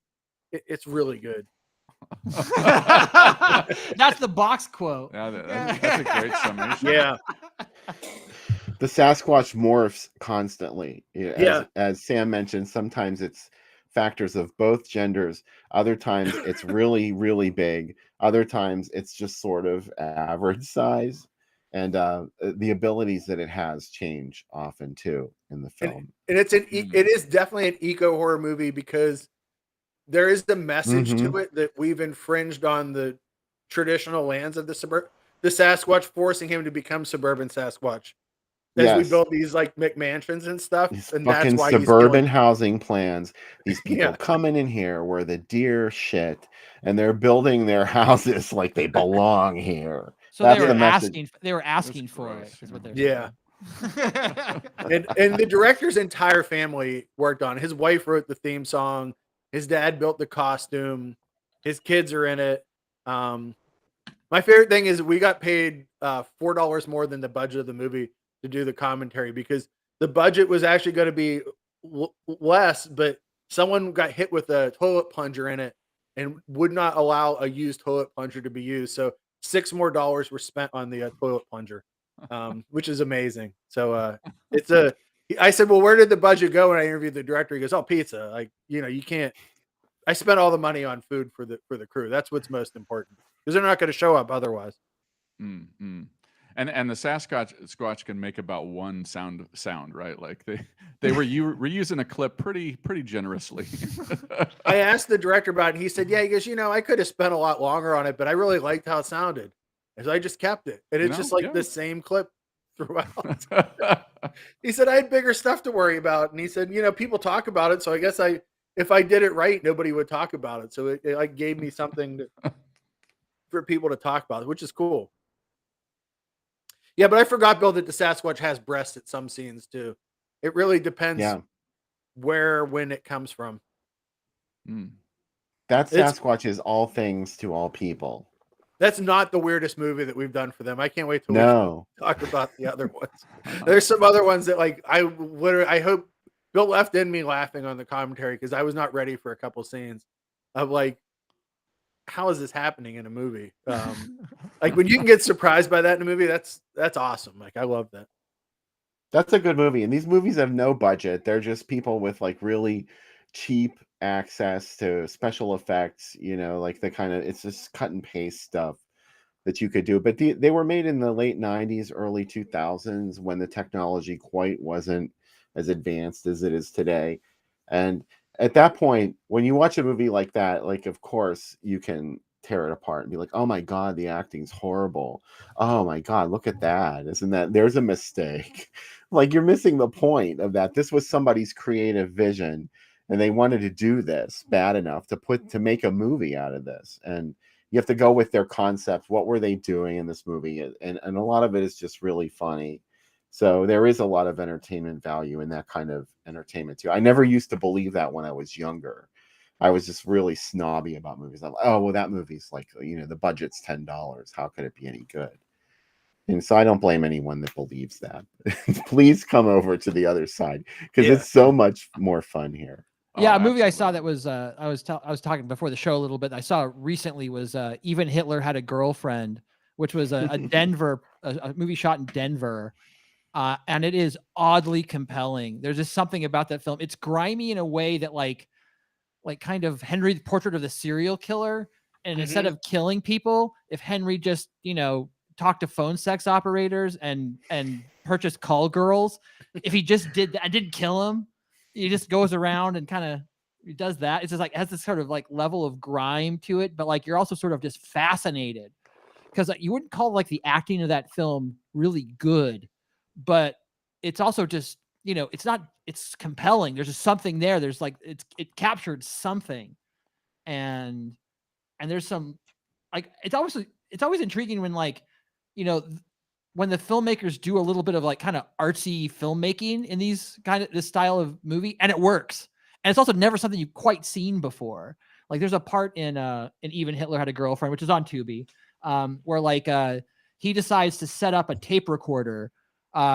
G: It's really good.
E: That's the box quote.
F: Yeah, that's a great summation.
G: Yeah.
D: The Sasquatch morphs constantly.
G: Yeah.
D: As Sam mentioned, sometimes it's factors of both genders. Other times it's really, really big. Other times it's just sort of average size. And the abilities that it has change often too in the film.
G: And it's it is definitely an eco horror movie because there is the message to it that we've infringed on the traditional lands of the Sasquatch, forcing him to become suburban Sasquatch. As we build these like McMansions and stuff,
D: These
G: and
D: fucking
G: that's why
D: suburban housing plans. These people
G: Yeah.
D: coming in here where the deer shit, and they're building their houses like they belong here.
E: So
D: That's
E: they were
D: the message.
E: asking. They were asking
F: That's
E: for
F: gross,
E: it. Is what they're
G: Yeah.
E: saying.
G: And the director's entire family worked on it. His wife wrote the theme song. His dad built the costume. His kids are in it. My favorite thing is we got paid $4 more than the budget of the movie to do the commentary because the budget was actually going to be less, but someone got hit with a toilet plunger in it and would not allow a used toilet plunger to be used. So $6 more were spent on the toilet plunger, which is amazing. So I said, well, where did the budget go? And I interviewed the director. He goes, oh, pizza. Like, you can't. I spent all the money on food for the crew. That's what's most important because they're not going to show up otherwise.
F: Mm-hmm. And the Sasquatch can make about one sound, right? Like they were reusing a clip pretty generously.
G: I asked the director about it, and he said, yeah, he goes, I could have spent a lot longer on it, but I really liked how it sounded. So I just kept it. And it's just like the same clip throughout. He said, I had bigger stuff to worry about. And he said, people talk about it. So I guess if I did it right, nobody would talk about it. So it like gave me something for people to talk about, which is cool. Yeah, but I forgot, Bill, that the Sasquatch has breasts at some scenes too. It really depends when it comes from.
D: That Sasquatch is all things to all people.
G: That's not the weirdest movie that we've done for them. I can't wait to talk about the other ones. There's some other ones that like I hope Bill left in me laughing on the commentary because I was not ready for a couple scenes of like, how is this happening in a movie? Like when you can get surprised by that in a movie, that's awesome. Like I love that.
D: That's a good movie. And these movies have no budget. They're just people with like really cheap access to special effects, like it's just cut and paste stuff that you could do. But they were made in the late 90s, early 2000s when the technology quite wasn't as advanced as it is today. And at that point, when you watch a movie like that, like, of course, you can tear it apart and be like, oh my God, the acting's horrible. Oh my God, look at that. There's a mistake. Like, you're missing the point of that. This was somebody's creative vision, and they wanted to do this bad enough to make a movie out of this. And you have to go with their concept. What were they doing in this movie? And a lot of it is just really funny. So there is a lot of entertainment value in that kind of entertainment too. I never used to believe that when I was younger. I was just really snobby about movies. I'm like, oh, well, that movie's like, the budget's $10. How could it be any good? And so I don't blame anyone that believes that. Please come over to the other side because it's so much more fun here.
E: Yeah, a movie I saw that was I was talking before the show a little bit. I saw recently was Even Hitler Had a Girlfriend, which was a Denver a movie shot in Denver. And it is oddly compelling. There's just something about that film. It's grimy in a way that like kind of Henry's Portrait of the Serial Killer. And instead of killing people, if Henry just, talked to phone sex operators and purchased call girls, if he just did that, I didn't kill him. He just goes around and kind of he does that. It's just like, it has this sort of like level of grime to it, but like, you're also sort of just fascinated because you wouldn't call like the acting of that film really good. But it's also just, it's compelling. There's just something there. There's like, it captured something. And there's some, like, it's always intriguing when like, when the filmmakers do a little bit of like kind of artsy filmmaking in this style of movie, and it works. And it's also never something you've quite seen before. Like there's a part in Even Hitler Had a Girlfriend, which is on Tubi, where like he decides to set up a tape recorder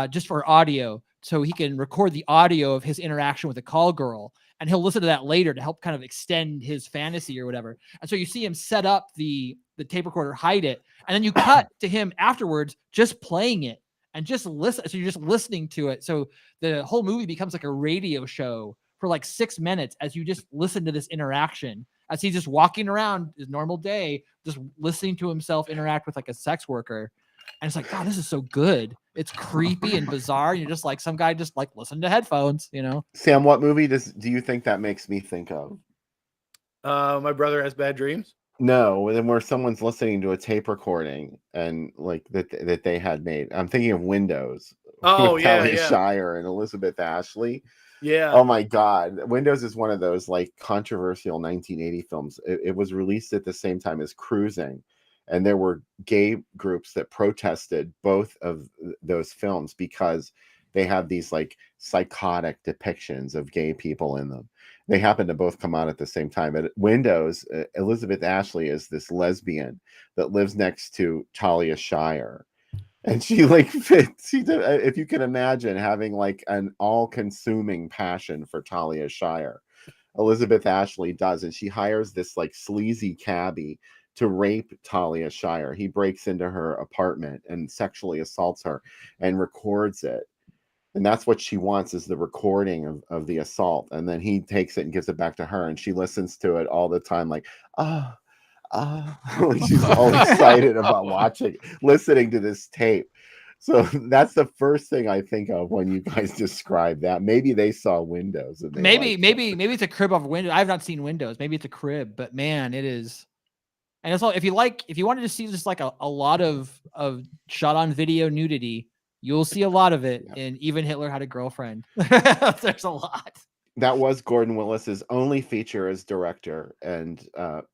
E: just for audio, so he can record the audio of his interaction with the call girl, and he'll listen to that later to help kind of extend his fantasy or whatever. And so you see him set up the tape recorder, hide it, and then you cut to him afterwards just playing it and just listen. So you're just listening to it. So the whole movie becomes like a radio show for like 6 minutes as you just listen to this interaction, as he's just walking around his normal day, just listening to himself interact with like a sex worker. And it's like, God, this is so good. It's creepy and bizarre. You're just like some guy just like listening to headphones, you know?
D: Sam, what movie do you think that makes me think of?
G: My Brother Has Bad Dreams.
D: No, then where someone's listening to a tape recording and like that they had made. I'm thinking of Windows.
G: Oh,
D: with
G: yeah,
D: Talia
G: yeah.
D: Shire and Elizabeth Ashley.
G: Yeah.
D: Oh my God. Windows is one of those like controversial 1980 films. It was released at the same time as Cruising. And there were gay groups that protested both of those films because they have these like psychotic depictions of gay people in them. They happen to both come out at the same time. At Windows, Elizabeth Ashley is this lesbian that lives next to Talia Shire. And she like fits. If you can imagine having like an all-consuming passion for Talia Shire, Elizabeth Ashley does, and she hires this like sleazy cabbie to rape Talia Shire. He breaks into her apartment and sexually assaults her and records it. And that's what she wants, is the recording of the assault. And then he takes it and gives it back to her. And she listens to it all the time, like, she's all excited about listening to this tape. So that's the first thing I think of when you guys describe that. Maybe they saw Windows. And
E: maybe it's a crib of Windows. I've not seen Windows. Maybe it's a crib, but man, it is. And also, if you wanted to see just like a lot of shot on video nudity, you'll see a lot of it in Even Hitler Had a Girlfriend. There's a lot.
D: That was Gordon Willis's only feature as director, and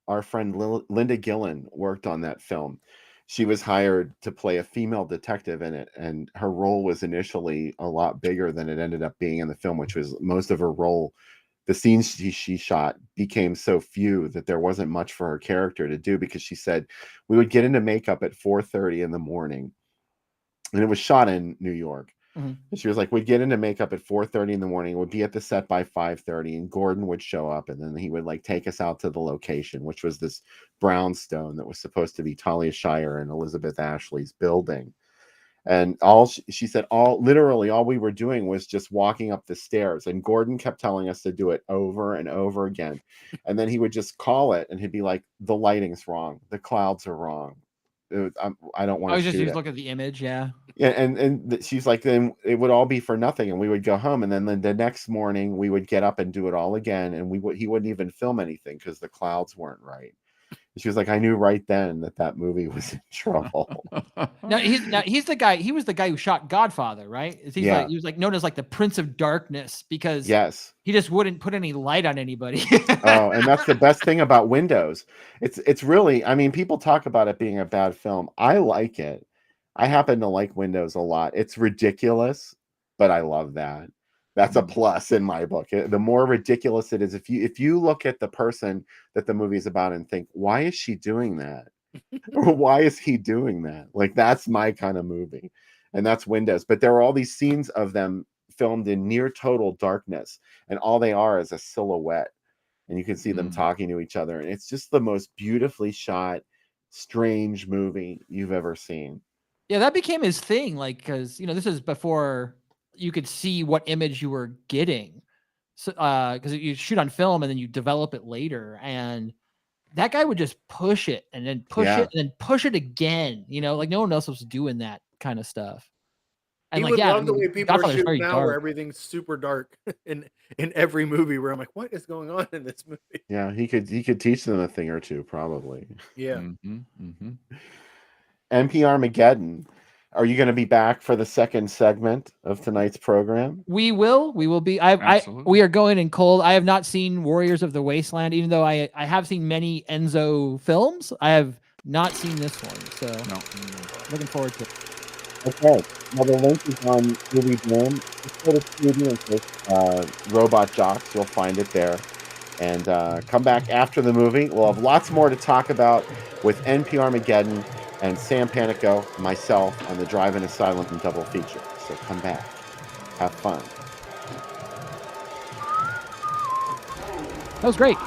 D: our friend Linda Gillen worked on that film. She was hired to play a female detective in it, and her role was initially a lot bigger than it ended up being in the film, which was most of her role. The scenes she shot became so few that there wasn't much for her character to do, because she said we would get into makeup at 4:30 in the morning, and it was shot in New York.
E: Mm-hmm.
D: And she was like, we'd get into makeup at 4:30 in the morning, would be at the set by 5:30, and Gordon would show up, and then he would like take us out to the location, which was this brownstone that was supposed to be Talia Shire and Elizabeth Ashley's building. And she said, literally all we were doing was just walking up the stairs. And Gordon kept telling us to do it over and over again. And then he would just call it, and he'd be like, the lighting's wrong. The clouds are wrong. I don't want to shoot it.
E: Just look at the image. Yeah.
D: Yeah. And she's like, then it would all be for nothing. And we would go home. And then the next morning we would get up and do it all again. And he wouldn't even film anything because the clouds weren't right. She was like, I knew right then that movie was in trouble.
E: He's the guy. He was the guy who shot Godfather, right? He was like known as like the Prince of Darkness because he just wouldn't put any light on anybody.
D: Oh, and that's the best thing about Windows. It's really, I mean, people talk about it being a bad film. I like it. I happen to like Windows a lot. It's ridiculous, but I love that. That's a plus in my book. The more ridiculous it is, if you look at the person that the movie is about and think, why is she doing that? Or why is he doing that? Like, that's my kind of movie. And that's Windows. But there are all these scenes of them filmed in near total darkness, and all they are is a silhouette. And you can see them talking to each other. And it's just the most beautifully shot, strange movie you've ever seen.
E: Yeah, that became his thing. Like, because, this is before you could see what image you were getting. So, because you shoot on film and then you develop it later. And that guy would just push it and then push it and then push it again. Like no one else was doing that kind of stuff. And
G: he would love the way people are shooting now, where everything's super dark in every movie. Where I'm like, what is going on in this movie?
D: Yeah, he could teach them a thing or two, probably.
G: Yeah.
D: NPRmageddon. Are you going to be back for the second segment of tonight's program?
E: We will be. We are going in cold. I have not seen Warriors of the Wasteland, even though I have seen many Enzo films. I have not seen this one, so looking forward to it.
D: Okay, well, the link is on Movie Boom. Just go to Tubi and search Robot Jox. You'll find it there. And come back after the movie. We'll have lots more to talk about with NPRmageddon and Sam Panico, myself, on the Drive-In Asylum double feature. So come back. Have fun.
E: That was great.